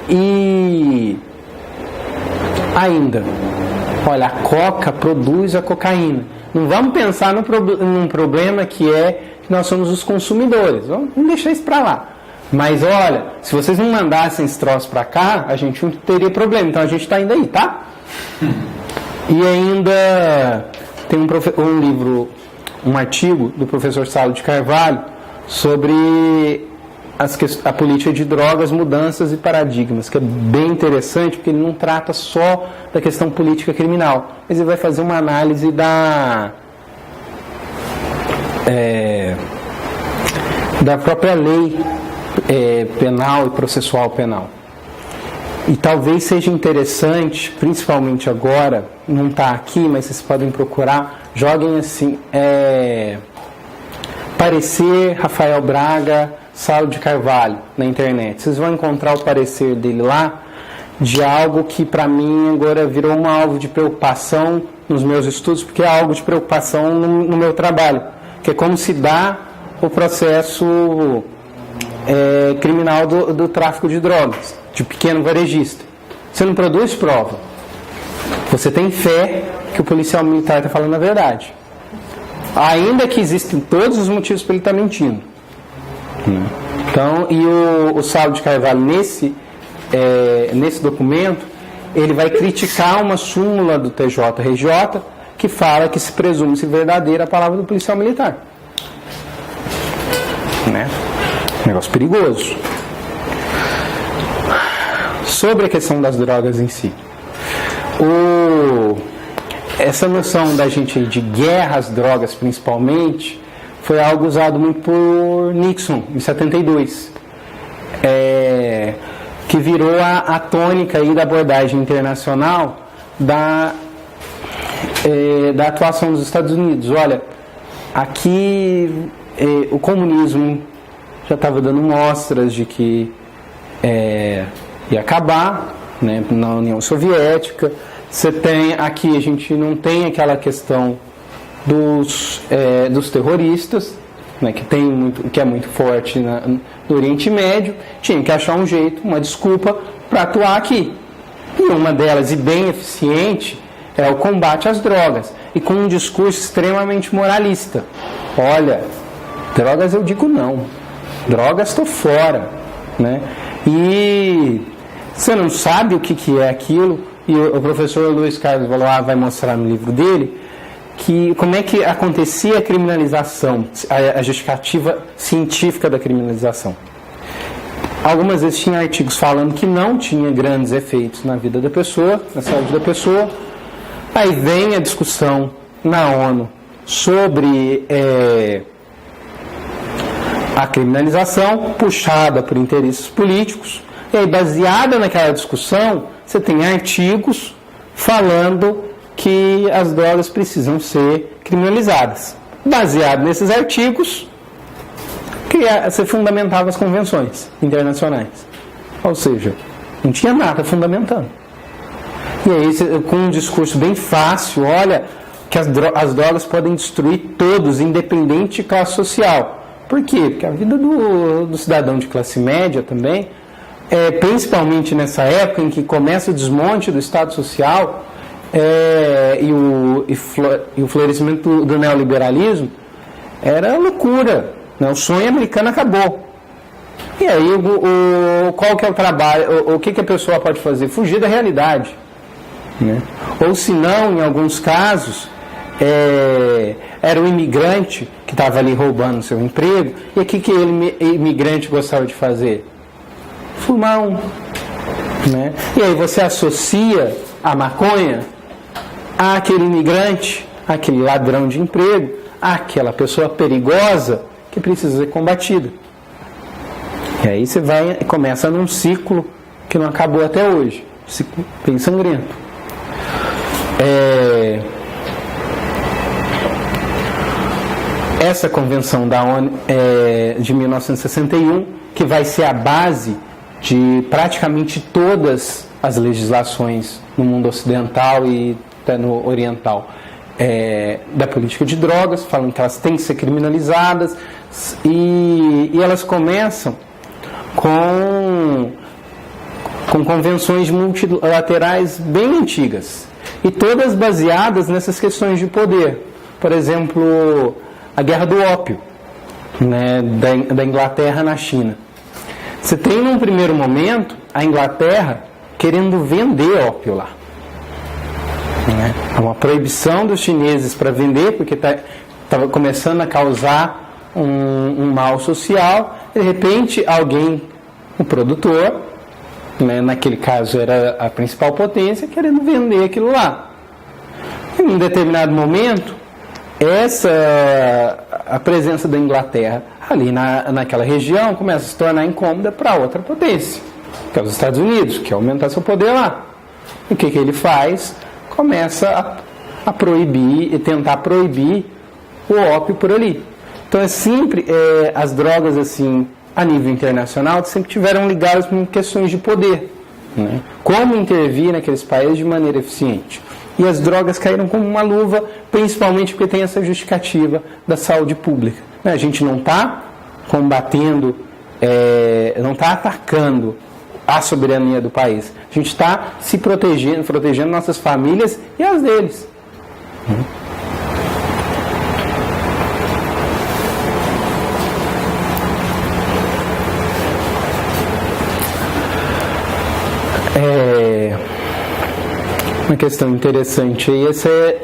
E ainda, olha, a coca produz a cocaína. Não vamos pensar num problema que nós somos os consumidores. Vamos deixar isso para lá. Mas olha, se vocês não mandassem esse troço para cá, a gente não teria problema. Então a gente está indo aí, tá? E ainda tem um livro, um artigo do professor Saulo de Carvalho sobre a política de drogas, mudanças e paradigmas, que é bem interessante, porque ele não trata só da questão política criminal, mas ele vai fazer uma análise da própria lei penal e processual penal. E talvez seja interessante, principalmente agora, não está aqui, mas vocês podem procurar, joguem assim, parecer Rafael Braga, Saulo de Carvalho, na internet. Vocês vão encontrar o parecer dele lá, de algo que para mim agora virou um alvo de preocupação nos meus estudos, porque é algo de preocupação no meu trabalho, que é como se dá o processo criminal do tráfico de drogas, de pequeno varejista. Você não produz prova, você tem fé que o policial militar está falando a verdade, ainda que existem todos os motivos para ele estar mentindo. Então, e o Saulo de Carvalho nesse documento, ele vai criticar uma súmula do TJRJ que fala que se presume-se verdadeira a palavra do policial militar, né? Negócio perigoso. Sobre a questão das drogas em si. Essa noção da gente de guerra às drogas, principalmente, foi algo usado muito por Nixon, em 72. Que virou a tônica aí da abordagem internacional da atuação dos Estados Unidos. Olha, aqui o comunismo já estava dando mostras de que ia acabar, né, na União Soviética. Você tem aqui, a gente não tem aquela questão dos terroristas, né, que é muito forte no Oriente Médio. Tinha que achar um jeito, uma desculpa para atuar aqui. E uma delas, e bem eficiente, é o combate às drogas, e com um discurso extremamente moralista. Olha, drogas eu digo não, drogas estou fora, né? E você não sabe o que é aquilo, e o professor Luiz Carlos Valois vai mostrar no livro dele como é que acontecia a criminalização, a justificativa científica da criminalização. Algumas vezes tinha artigos falando que não tinha grandes efeitos na vida da pessoa, na saúde da pessoa. Aí vem a discussão na ONU sobre a criminalização, puxada por interesses políticos. E aí, baseada naquela discussão, você tem artigos falando que as drogas precisam ser criminalizadas. Baseado nesses artigos, você fundamentava as convenções internacionais. Ou seja, não tinha nada fundamentando. E aí, com um discurso bem fácil, olha, que as drogas podem destruir todos, independente de classe social. Por quê? Porque a vida do cidadão de classe média também, principalmente nessa época em que começa o desmonte do Estado Social e o florescimento do neoliberalismo, era loucura, né? O sonho americano acabou. E aí, qual que é o trabalho? O que a pessoa pode fazer? Fugir da realidade. Né? Ou se não, em alguns casos, era um imigrante que estava ali roubando seu emprego, e o que ele, imigrante, gostava de fazer? Fumar um. Né? E aí você associa a maconha àquele imigrante, àquele ladrão de emprego, àquela pessoa perigosa que precisa ser combatida. E aí você começa num ciclo que não acabou até hoje, ciclo bem sangrento. Essa convenção da ONU de 1961, que vai ser a base de praticamente todas as legislações no mundo ocidental e até no oriental, da política de drogas, falando que elas têm que ser criminalizadas, e elas começam com convenções multilaterais bem antigas, e todas baseadas nessas questões de poder. Por exemplo, a guerra do ópio, né, da Inglaterra na China. Você tem, num primeiro momento, a Inglaterra querendo vender ópio lá. Né? É uma proibição dos chineses para vender, porque estava começando a causar um mal social. De repente, um produtor, né, naquele caso era a principal potência, querendo vender aquilo lá. Em um determinado momento, a presença da Inglaterra ali naquela região começa a se tornar incômoda para outra potência, que é os Estados Unidos, que quer aumentar seu poder lá. E o que ele faz? Começa a proibir e tentar proibir o ópio por ali. Então sempre as drogas assim a nível internacional sempre tiveram ligadas com questões de poder, né? Como intervir naqueles países de maneira eficiente. E as drogas caíram como uma luva, principalmente porque tem essa justificativa da saúde pública. A gente não está combatendo, não está atacando a soberania do país. A gente está se protegendo nossas famílias e as deles. Uma questão interessante aí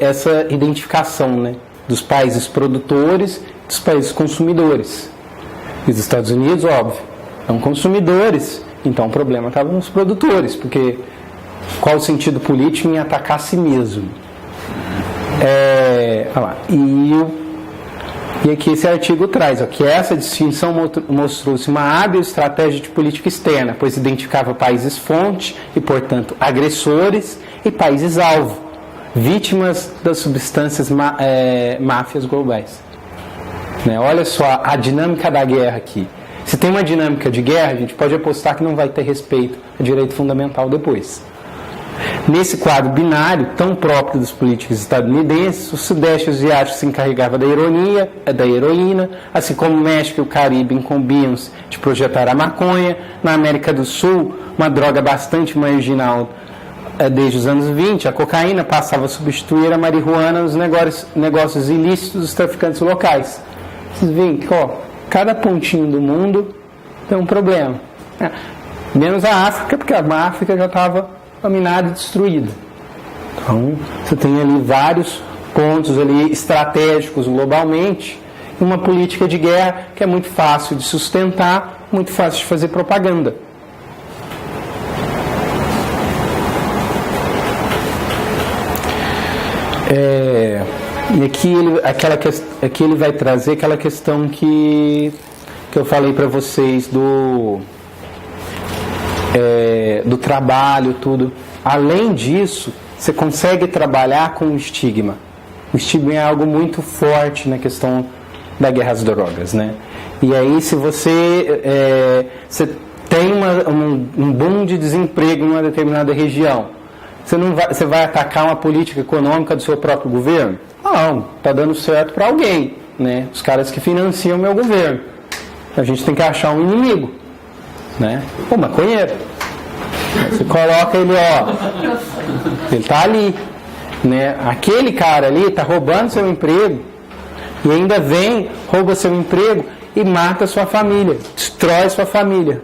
essa identificação, né, dos países produtores e dos países consumidores. E os Estados Unidos, óbvio, são consumidores, então o problema estava nos produtores, porque qual o sentido político em atacar a si mesmo? Olha lá, e aqui esse artigo traz que essa distinção mostrou-se uma hábil estratégia de política externa, pois identificava países fonte e, portanto, agressores e países-alvo, vítimas das substâncias máfias globais. Né? Olha só a dinâmica da guerra aqui. Se tem uma dinâmica de guerra, a gente pode apostar que não vai ter respeito ao direito fundamental depois. Nesse quadro binário, tão próprio dos políticos estadunidenses, o Sudeste Asiático se encarregava da heroína, assim como o México e o Caribe incumbiam-se de projetar a maconha. Na América do Sul, uma droga bastante marginal desde os anos 20, a cocaína passava a substituir a marihuana nos negócios ilícitos dos traficantes locais. Vocês veem que cada pontinho do mundo tem um problema. Menos a África, porque a África já estava dominada e destruída. Então, você tem ali vários pontos ali estratégicos globalmente, uma política de guerra que é muito fácil de sustentar, muito fácil de fazer propaganda. E aqui ele vai trazer aquela questão que eu falei para vocês do trabalho, tudo. Além disso, você consegue trabalhar com o estigma. O estigma é algo muito forte na questão da guerra às drogas, né? E aí, se você tem um boom de desemprego em uma determinada região, você vai atacar uma política econômica do seu próprio governo? Não, está dando certo para alguém, né? Os caras que financiam o meu governo. A gente tem que achar um inimigo, né? O maconheiro. Você coloca ele, ele está ali, né? Aquele cara ali está roubando seu emprego e ainda rouba seu emprego e mata sua família, destrói sua família,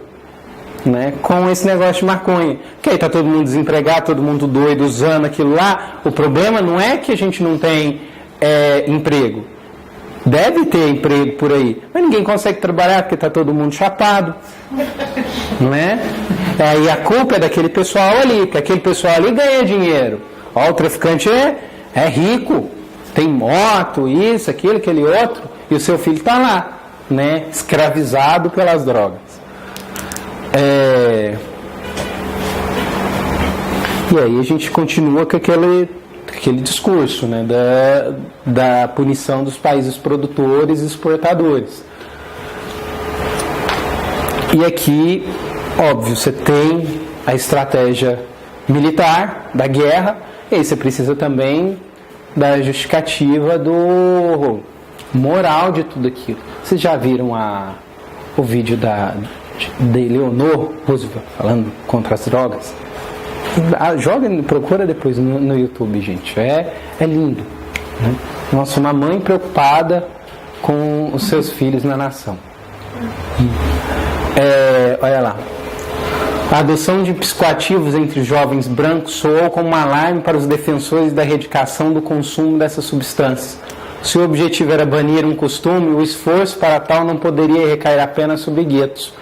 né? Com esse negócio de maconha. Que aí está todo mundo desempregado, todo mundo doido, usando aquilo lá. O problema não é que a gente não tem emprego. Deve ter emprego por aí, mas ninguém consegue trabalhar porque está todo mundo chapado, não é? E a culpa é daquele pessoal ali, porque aquele pessoal ali ganha dinheiro. O traficante é rico, tem moto, isso, aquilo, aquele outro, e o seu filho está lá, né? Escravizado pelas drogas. E aí a gente continua com aquele discurso, né, da punição dos países produtores e exportadores. E aqui, óbvio, você tem a estratégia militar da guerra, e aí você precisa também da justificativa do moral de tudo aquilo. Vocês já viram o vídeo de Eleanor Roosevelt falando contra as drogas? Procura depois no YouTube, gente. É lindo, né? Nossa, uma mãe preocupada com os seus filhos na nação. Olha lá. A adoção de psicoativos entre jovens brancos soou como um alarme para os defensores da erradicação do consumo dessas substâncias. Se o objetivo era banir um costume, o esforço para tal não poderia recair apenas sobre guetos.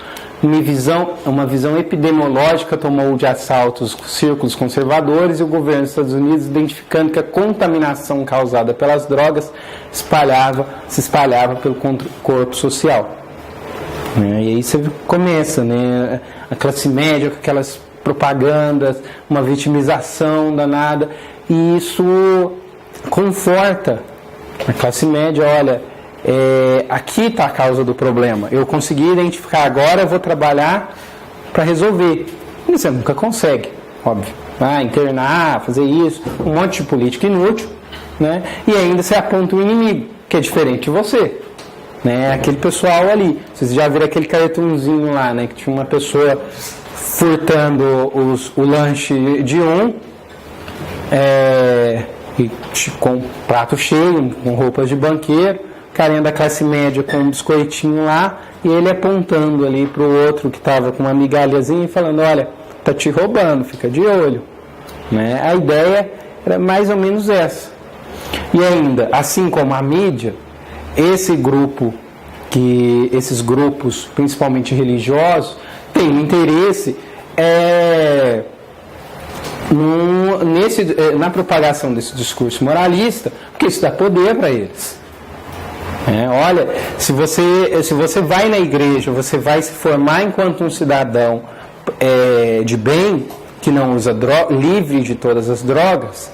Uma visão epidemiológica tomou de assalto os círculos conservadores e o governo dos Estados Unidos, identificando que a contaminação causada pelas drogas se espalhava pelo corpo social. E aí você começa, né, a classe média com aquelas propagandas, uma vitimização danada, e isso conforta a classe média. Olha, aqui está a causa do problema. Eu consegui identificar agora, eu vou trabalhar para resolver. E você nunca consegue, óbvio. Internar, fazer isso, um monte de política inútil, né? E ainda você aponta o inimigo, que é diferente de você, né? Aquele pessoal ali. Vocês já viram aquele cartunzinho lá, né? Que tinha uma pessoa furtando o lanche de e com prato cheio, com roupas de banqueiro, carinha da classe média com um biscoitinho lá, e ele apontando ali para o outro que estava com uma migalhazinha e falando: olha, tá te roubando, fica de olho, né? A ideia era mais ou menos essa. E ainda, assim como a mídia, esse grupo que esses grupos, principalmente religiosos, têm um interesse na propagação desse discurso moralista, porque isso dá poder para eles. Olha, se você vai na igreja, você vai se formar enquanto um cidadão de bem, que não usa droga, livre de todas as drogas,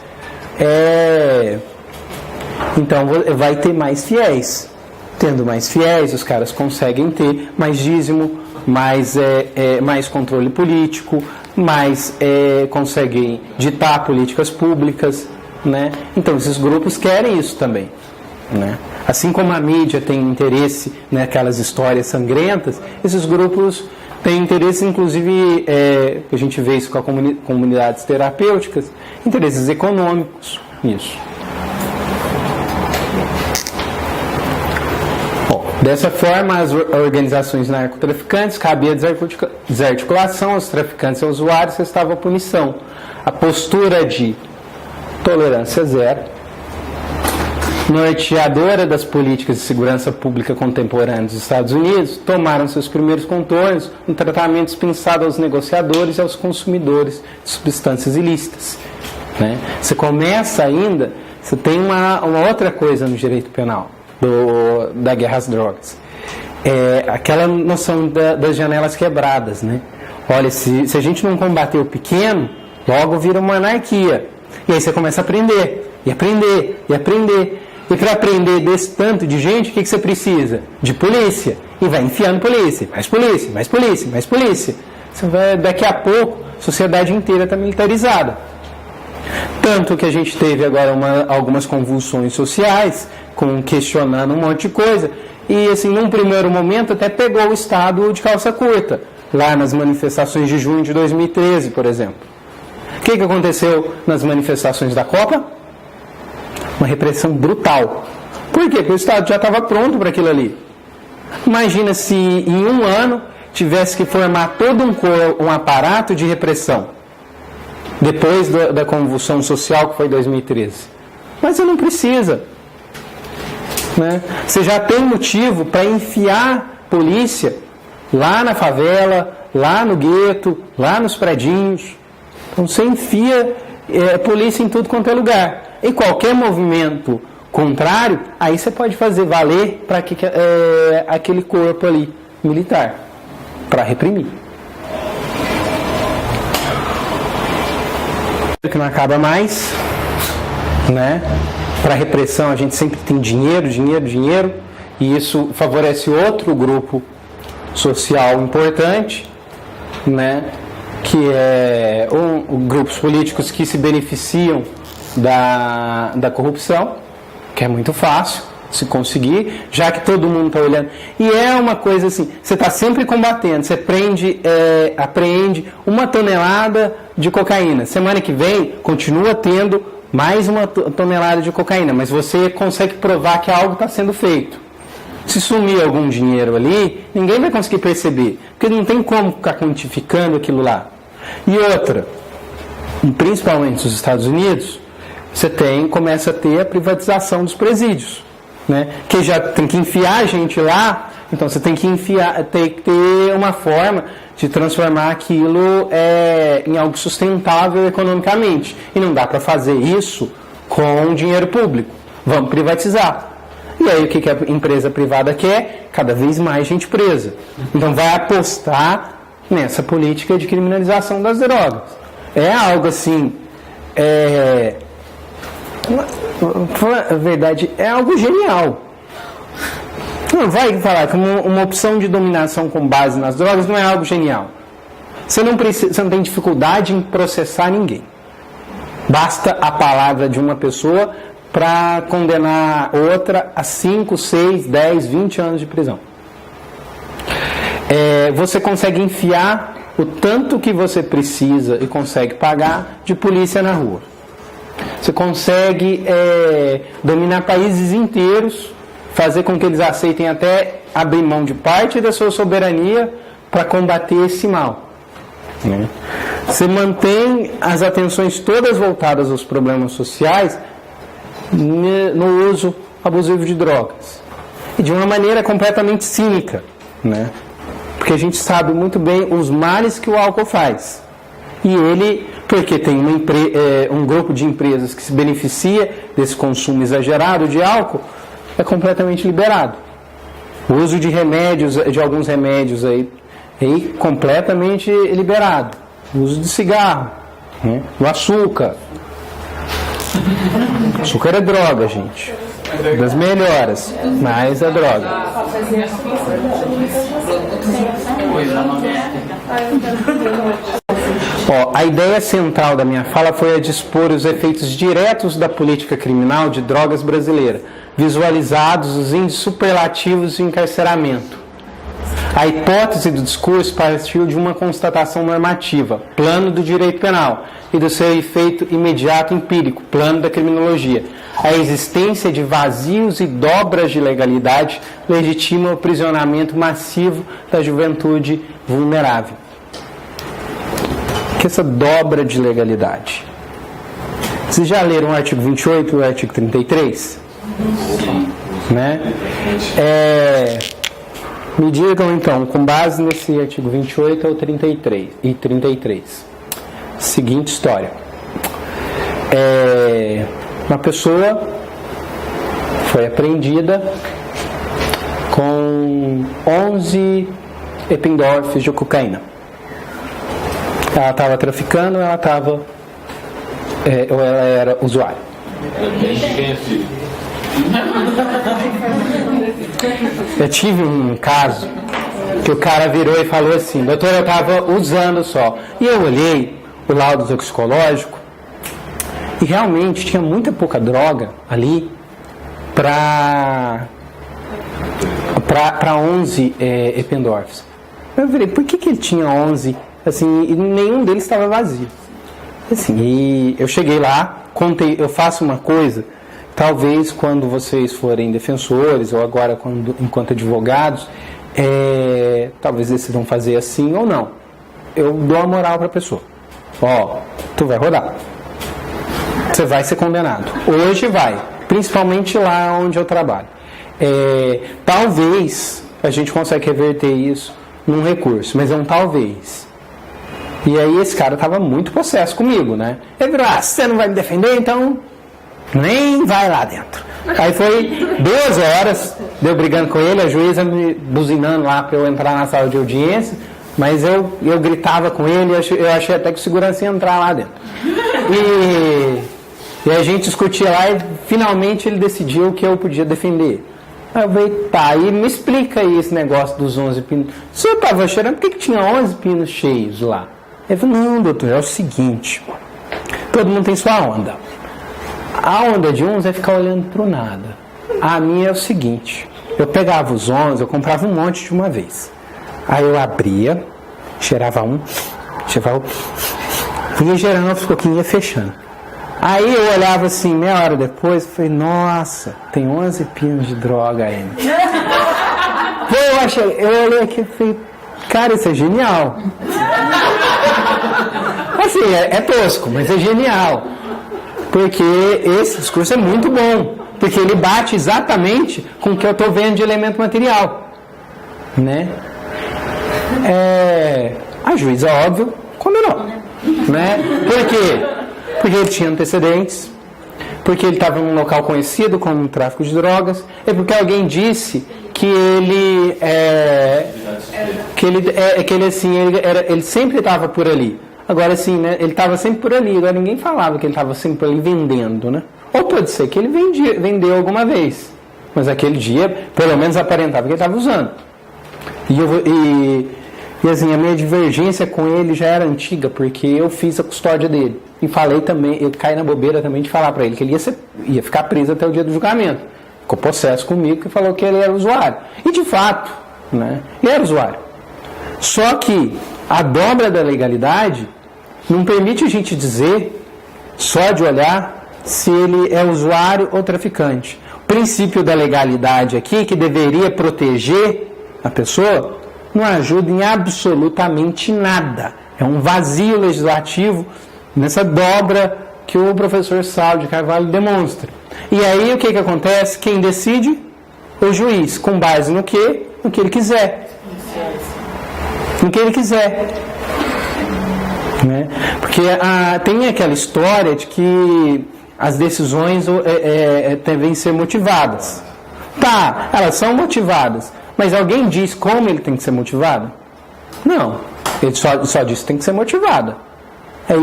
então vai ter mais fiéis. Tendo mais fiéis, os caras conseguem ter mais dízimo, mais controle político, conseguem ditar políticas públicas, né? Então esses grupos querem isso também, né? Assim como a mídia tem interesse naquelas histórias sangrentas, esses grupos têm interesse, inclusive, a gente vê isso com comunidades terapêuticas, interesses econômicos nisso. Dessa forma, as organizações narcotraficantes cabia desarticulação aos traficantes e aos usuários, restava a punição. A postura de tolerância zero, norteadora das políticas de segurança pública contemporâneas dos Estados Unidos, tomaram seus primeiros contornos no tratamento dispensado aos negociadores e aos consumidores de substâncias ilícitas. Né? Você começa ainda, você tem uma outra coisa no direito penal da guerra às drogas. Aquela noção das janelas quebradas, né? Olha, se a gente não combater o pequeno, logo vira uma anarquia. E aí você começa a aprender, e aprender, e aprender. E para aprender desse tanto de gente, o que você precisa? De polícia. E vai enfiando polícia, mais polícia, mais polícia, mais polícia. Você vai, daqui a pouco, a sociedade inteira está militarizada. Tanto que a gente teve agora algumas convulsões sociais, questionando um monte de coisa, e assim, num primeiro momento até pegou o Estado de calça curta, lá nas manifestações de junho de 2013, por exemplo. O que aconteceu nas manifestações da Copa? Uma repressão brutal. Por quê? Porque o Estado já estava pronto para aquilo ali. Imagina se em um ano tivesse que formar todo um aparato de repressão, depois da convulsão social que foi 2013. Mas você não precisa. Né? Você já tem motivo para enfiar polícia lá na favela, lá no gueto, lá nos predinhos. Então você enfia polícia em tudo quanto é lugar. E qualquer movimento contrário, aí você pode fazer valer para aquele corpo ali militar, para reprimir. Que não acaba mais, né? Para repressão a gente sempre tem dinheiro, dinheiro, dinheiro, e isso favorece outro grupo social importante, né? Que é grupos políticos que se beneficiam da corrupção, que é muito fácil se conseguir, já que todo mundo está olhando. E é uma coisa assim, você está sempre combatendo, você apreende 1 tonelada de cocaína. Semana que vem, continua tendo mais 1 tonelada de cocaína, mas você consegue provar que algo está sendo feito. Se sumir algum dinheiro ali, ninguém vai conseguir perceber, porque não tem como ficar quantificando aquilo lá. E outra, principalmente nos Estados Unidos, você começa a ter a privatização dos presídios, né? Que já tem que enfiar a gente lá, então você tem que ter uma forma de transformar aquilo em algo sustentável economicamente. E não dá para fazer isso com dinheiro público. Vamos privatizar. E aí o que a empresa privada quer? Cada vez mais gente presa. Então vai apostar nessa política de criminalização das drogas. É algo assim... Na verdade, é algo genial. Não vai falar que uma opção de dominação com base nas drogas não é algo genial. Você não tem dificuldade em processar ninguém. Basta a palavra de uma pessoa para condenar outra a 5, 6, 10, 20 anos de prisão. Você consegue enfiar o tanto que você precisa e consegue pagar de polícia na rua. Você consegue dominar países inteiros, fazer com que eles aceitem até abrir mão de parte da sua soberania para combater esse mal. Né? Você mantém as atenções todas voltadas aos problemas sociais no uso abusivo de drogas. e de uma maneira completamente cínica, né? Porque a gente sabe muito bem os males que o álcool faz. E ele, porque tem um grupo de empresas que se beneficia desse consumo exagerado de álcool, é completamente liberado. O uso de remédios, de alguns remédios aí completamente liberado. O uso de cigarro, né? O açúcar. Açúcar é droga, gente. Das melhores, mas é droga. A ideia central da minha fala foi a de expor os efeitos diretos da política criminal de drogas brasileira, visualizados os índices superlativos de encarceramento. A hipótese do discurso partiu de uma constatação normativa, plano do direito penal, e do seu efeito imediato empírico, plano da criminologia. A existência de vazios e dobras de legalidade legitima o aprisionamento massivo da juventude vulnerável. Que essa dobra de legalidade? Vocês já leram o artigo 28 e o artigo 33? Né? Me digam então, com base nesse artigo 28 ao 33. Seguinte história. Uma pessoa foi apreendida com 11 Eppendorfs de cocaína. Ela estava traficando, ou ela era usuária. Eu tive um caso que o cara virou e falou assim: doutor, eu estava usando só. E eu olhei o laudo toxicológico e realmente tinha muita pouca droga ali para 11 Eppendorfs. Eu falei, por que ele tinha 11? Assim, e nenhum deles estava vazio. Assim, e eu cheguei lá, contei, eu faço uma coisa, talvez quando vocês forem defensores ou agora enquanto advogados, talvez decidam fazer assim ou não. Eu dou a moral para a pessoa. Tu vai rodar. Você vai ser condenado. Hoje vai. Principalmente lá onde eu trabalho. Talvez a gente consiga reverter isso num recurso, mas é um talvez. E aí esse cara estava muito possesso comigo, né? Ele virou, você não vai me defender, então nem vai lá dentro. Aí foi 2 horas, deu brigando com ele, a juíza me buzinando lá para eu entrar na sala de audiência, mas eu gritava com ele, eu achei até que o segurança ia entrar lá dentro. E a gente discutia lá e finalmente ele decidiu que eu podia defender. Aí eu falei, tá, e me explica aí esse negócio dos 11 pinos. Se eu estava cheirando, por que tinha 11 pinos cheios lá? Ele falou, não, doutor, é o seguinte, todo mundo tem sua onda. A onda de uns é ficar olhando pro nada. A minha é o seguinte, eu pegava os 11, eu comprava um monte de uma vez. Aí eu abria, cheirava um, cheirava outro, ia gerando aos pouquinhos, ia fechando. Aí eu olhava assim, meia hora depois, e falei, nossa, tem 11 pinos de droga ainda. Eu olhei aqui e falei, cara, isso é genial. Assim, é tosco, mas é genial. Porque esse discurso é muito bom. Porque ele bate exatamente com o que eu estou vendo de elemento material. Né? A juíza, óbvio, condenou. Né? Por quê? Porque ele tinha antecedentes. Porque ele estava num local conhecido como tráfico de drogas. É porque alguém disse que ele sempre estava por ali. Agora assim, né, ele estava sempre por ali. Agora ninguém falava que ele estava sempre por ali vendendo, né? Ou pode ser que ele vendeu alguma vez, mas aquele dia pelo menos aparentava que ele estava usando. E assim, a minha divergência com ele já era antiga, porque eu fiz a custódia dele. E falei também, eu caí na bobeira também de falar para ele que ele ia ficar preso até o dia do julgamento. Ficou possesso comigo que falou que ele era usuário. E de fato, né, ele era usuário. Só que a dobra da legalidade não permite a gente dizer, só de olhar, se ele é usuário ou traficante. O princípio da legalidade aqui, que deveria proteger a pessoa, não ajuda em absolutamente nada. É um vazio legislativo nessa dobra que o professor Saulo de Carvalho demonstra. E aí o que acontece? Quem decide? o juiz, com base no que? No que ele quiser. No que ele quiser. Né? Porque tem aquela história de que as decisões devem ser motivadas. Tá, elas são motivadas, mas alguém diz como ele tem que ser motivado? Não, ele só diz que tem que ser motivada. Aí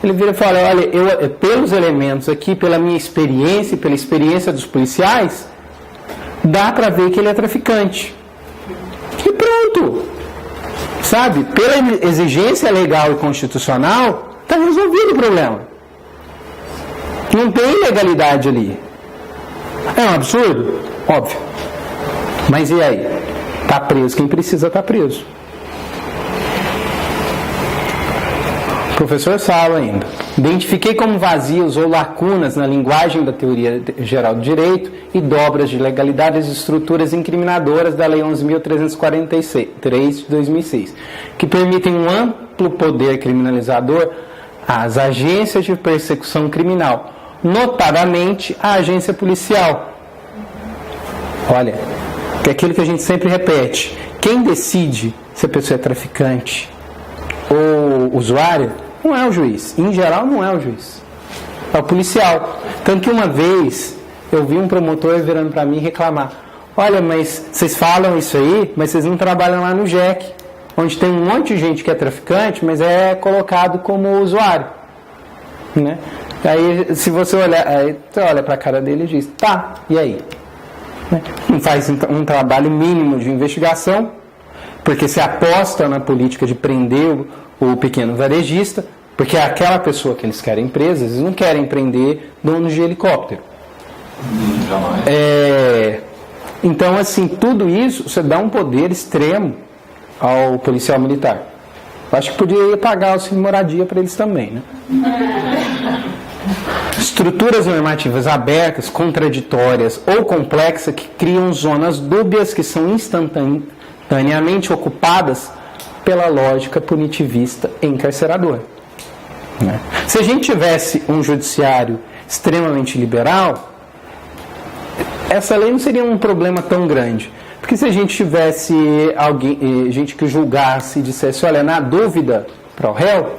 ele vira e fala, olha, eu, pelos elementos aqui, pela minha experiência e pela experiência dos policiais, dá para ver que ele é traficante. E pronto. Sabe? Pela exigência legal e constitucional, está resolvido o problema. Não tem ilegalidade ali. É um absurdo? Óbvio. Mas e aí? Está preso quem precisa estar preso. Professor Sala ainda. Identifiquei como vazios ou lacunas na linguagem da teoria geral do direito e dobras de legalidade as estruturas incriminadoras da Lei 11.343 de 2006, que permitem um amplo poder criminalizador às agências de persecução criminal, notadamente a agência policial. Olha, é aquilo que a gente sempre repete. Quem decide se a pessoa é traficante ou usuário não é o juiz. Em geral, não é o juiz. É o policial. Tanto que uma vez eu vi um promotor virando para mim reclamar. Olha, mas vocês falam isso aí, mas vocês não trabalham lá no JEC, onde tem um monte de gente que é traficante, mas é colocado como usuário. Né? Aí, se você olhar, aí você olha para a cara dele e diz, tá, e aí? Né? Não faz um trabalho mínimo de investigação, porque se aposta na política de prender o pequeno varejista, porque é aquela pessoa que eles querem presa, eles não querem prender donos de helicóptero. Jamais. Então, assim, tudo isso, você dá um poder extremo ao policial militar. Eu acho que poderia pagar o auxílio moradia para eles também, né? Estruturas normativas abertas, contraditórias ou complexas que criam zonas dúbias que são instantaneamente ocupadas pela lógica punitivista encarceradora. Né? Se a gente tivesse um judiciário extremamente liberal, essa lei não seria um problema tão grande. Porque se a gente tivesse gente que julgasse e dissesse, olha, na dúvida para o réu,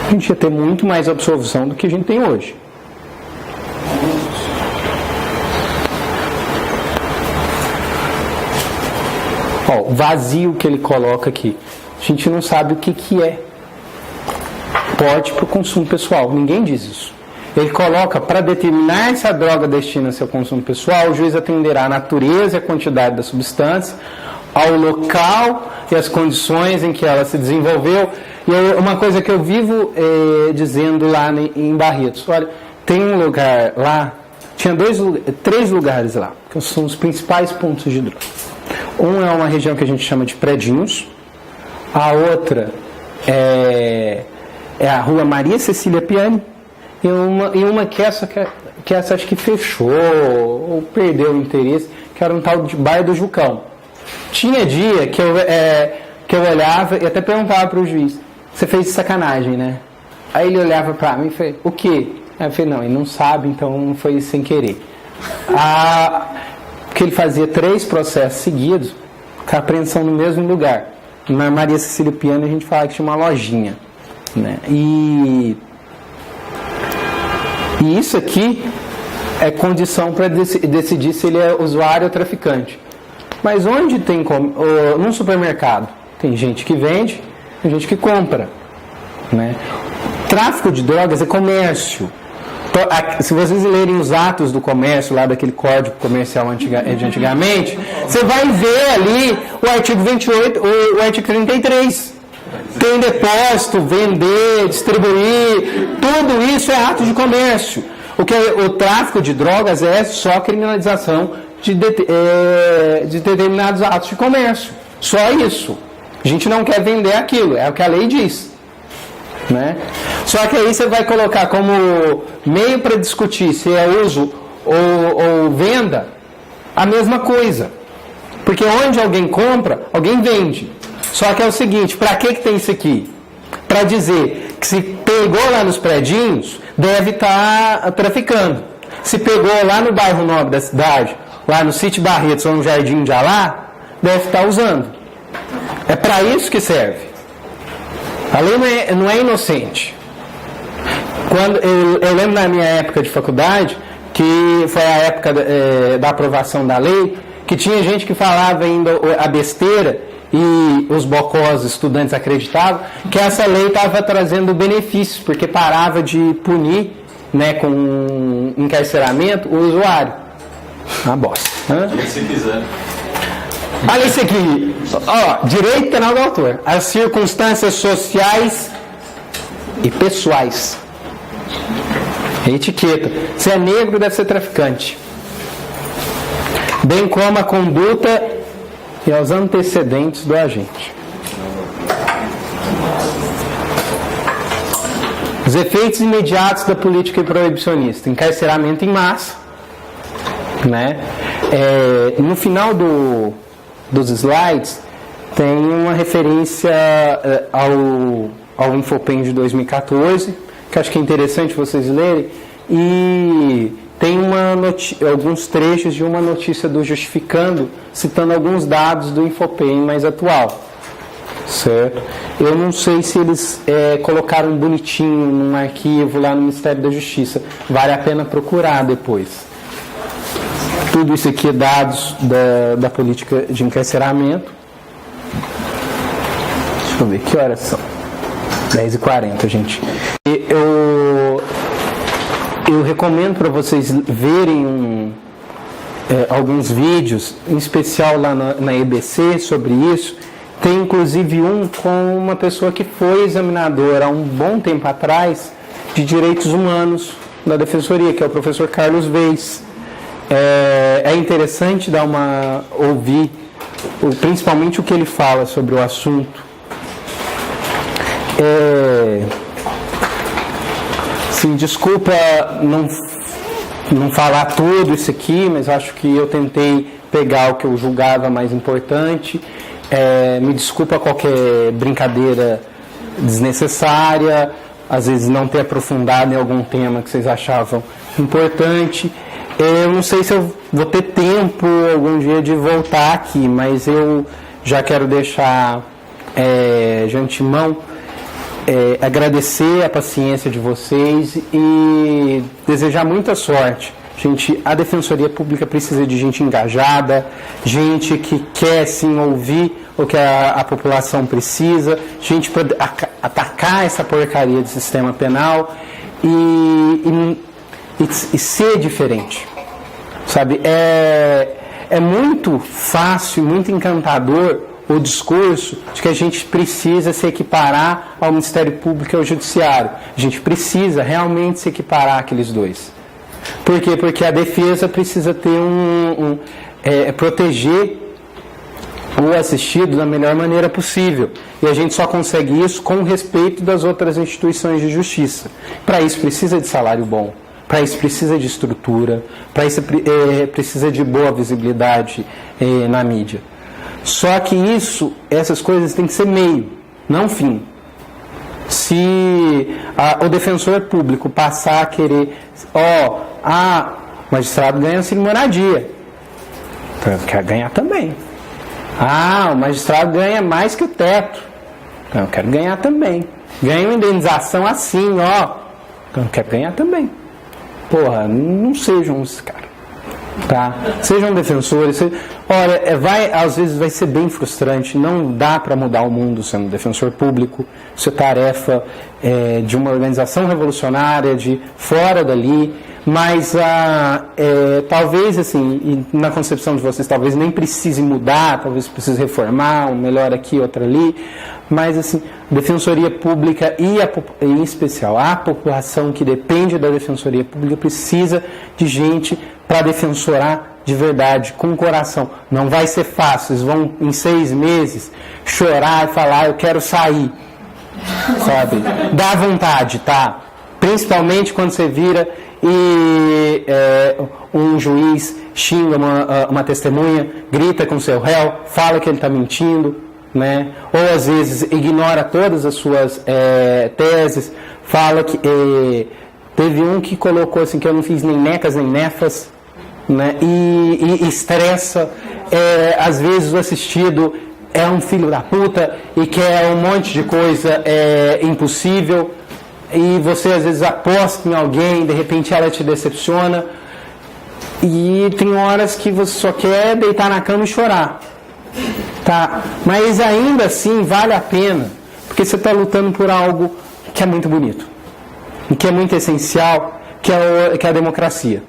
a gente ia ter muito mais absolvição do que a gente tem hoje. Ó, o vazio que ele coloca aqui. A gente não sabe o que é porte para o consumo pessoal. Ninguém diz isso. Ele coloca, para determinar se a droga destina-se ao consumo pessoal, o juiz atenderá a natureza e a quantidade da substância, ao local e as condições em que ela se desenvolveu. E uma coisa que eu vivo dizendo lá em Barretos, olha, tem um lugar lá, tinha 3 lugares lá, que são os principais pontos de droga. Um é uma região que a gente chama de Predinhos, a outra é a rua Maria Cecília Piani, e uma que essa acho que fechou ou perdeu o interesse, que era um tal de Bairro do Jucão. Tinha dia que eu olhava e até perguntava para o juiz, você fez de sacanagem, né? Aí ele olhava para mim e falou, o quê? Aí eu falei, não, ele não sabe, então foi sem querer. Porque ele fazia 3 processos seguidos com a apreensão no mesmo lugar. Na Maria Cecília Piano a gente fala que tinha uma lojinha. Né? E isso aqui é condição para decidir se ele é usuário ou traficante. Mas onde tem num supermercado tem gente que vende, tem gente que compra, né? Tráfico de drogas é comércio. Se vocês lerem os atos do comércio lá daquele código comercial de antigamente, você vai ver ali o artigo 28, o artigo 33. Tem depósito, vender, distribuir, tudo isso é ato de comércio. O tráfico de drogas é só criminalização de determinados atos de comércio. Só isso. A gente não quer vender aquilo, é o que a lei diz. Né? Só que aí você vai colocar como meio para discutir se é uso ou venda, a mesma coisa. Porque onde alguém compra, alguém vende. Só que é o seguinte, para que tem isso aqui? Para dizer que se pegou lá nos predinhos, deve estar traficando. Se pegou lá no bairro nobre da cidade, lá no Sítio Barretos ou no Jardim de Alá, deve estar usando. É para isso que serve. A lei não é inocente. Quando eu lembro na minha época de faculdade, que foi a época da aprovação da lei, que tinha gente que falava ainda a besteira e os bocós estudantes acreditavam que essa lei estava trazendo benefícios, porque parava de punir, né, com encarceramento o usuário. Uma bosta. Se quiser. Olha isso aqui. Ó, direito penal do autor. As circunstâncias sociais e pessoais. Etiqueta. Se é negro, deve ser traficante. Bem como a conduta e aos antecedentes do agente. Os efeitos imediatos da política proibicionista. Encarceramento em massa. Né? No final dos slides tem uma referência ao Infopen de 2014, que acho que é interessante vocês lerem, e tem alguns trechos de uma notícia do Justificando, citando alguns dados do Infopen mais atual. Certo? Eu não sei se eles colocaram bonitinho num arquivo lá no Ministério da Justiça. Vale a pena procurar depois. Tudo isso aqui é dados da política de encarceramento. Deixa eu ver, que horas são? 10h40, gente. Eu recomendo para vocês verem alguns vídeos, em especial lá na EBC, sobre isso. Tem inclusive um com uma pessoa que foi examinadora há um bom tempo atrás de direitos humanos da Defensoria, que é o professor Carlos Veis. É interessante ouvir principalmente o que ele fala sobre o assunto. Sim, desculpa não falar tudo isso aqui, mas acho que eu tentei pegar o que eu julgava mais importante. Me desculpa qualquer brincadeira desnecessária, às vezes não ter aprofundado em algum tema que vocês achavam importante. Eu não sei se eu vou ter tempo algum dia de voltar aqui, mas eu já quero deixar de antemão agradecer a paciência de vocês e desejar muita sorte. Gente, a Defensoria Pública precisa de gente engajada, gente que quer sim ouvir o que a população precisa, gente para atacar essa porcaria do sistema penal e ser diferente. Sabe? É muito fácil, muito encantador o discurso de que a gente precisa se equiparar ao Ministério Público e ao Judiciário. A gente precisa realmente se equiparar àqueles dois. Por quê? Porque a defesa precisa ter proteger o assistido da melhor maneira possível. E a gente só consegue isso com o respeito das outras instituições de justiça. Para isso precisa de salário bom, para isso precisa de estrutura, para isso precisa de boa visibilidade na mídia. Só que essas coisas têm que ser meio, não fim. Se o defensor público passar a querer, o magistrado ganha auxílio moradia, então eu quero ganhar também. O magistrado ganha mais que o teto, então eu quero ganhar também. Ganha uma indenização assim, então eu quero ganhar também. Porra, não sejam esses caras. Tá? Sejam defensores. Olha, às vezes vai ser bem frustrante. Não dá para mudar o mundo sendo defensor público. Isso é tarefa de uma organização revolucionária, de fora dali. Mas talvez, assim, na concepção de vocês, talvez nem precise mudar, talvez precise reformar, um melhor aqui, outro ali. Mas, assim, Defensoria Pública e, em especial, a população que depende da Defensoria Pública precisa de gente para defensorar de verdade, com coração. Não vai ser fácil, eles vão em 6 meses chorar e falar, eu quero sair, sabe? Dá vontade, tá? Principalmente quando você vira e um juiz xinga uma testemunha, grita com seu réu, fala que ele está mentindo, né? Ou às vezes ignora todas as suas teses, fala que teve um que colocou assim que eu não fiz nem necas nem nefas, né? E estressa. Às vezes o assistido é um filho da puta e quer um monte de coisa impossível, e você às vezes aposta em alguém, de repente ela te decepciona, e tem horas que você só quer deitar na cama e chorar, tá? Mas ainda assim vale a pena, porque você está lutando por algo que é muito bonito e que é muito essencial, que é a democracia.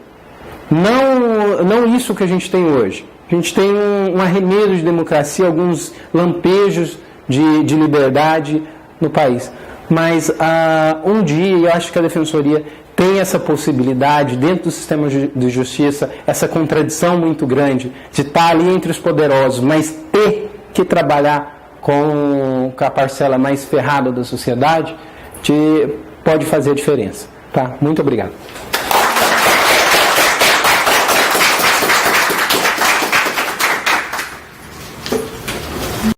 Não isso que a gente tem hoje. A gente tem um arremedo de democracia, alguns lampejos de liberdade no país. Mas um dia, eu acho que a Defensoria tem essa possibilidade, dentro do sistema de justiça, essa contradição muito grande de estar ali entre os poderosos, mas ter que trabalhar com a parcela mais ferrada da sociedade, pode fazer a diferença. Tá? Muito obrigado.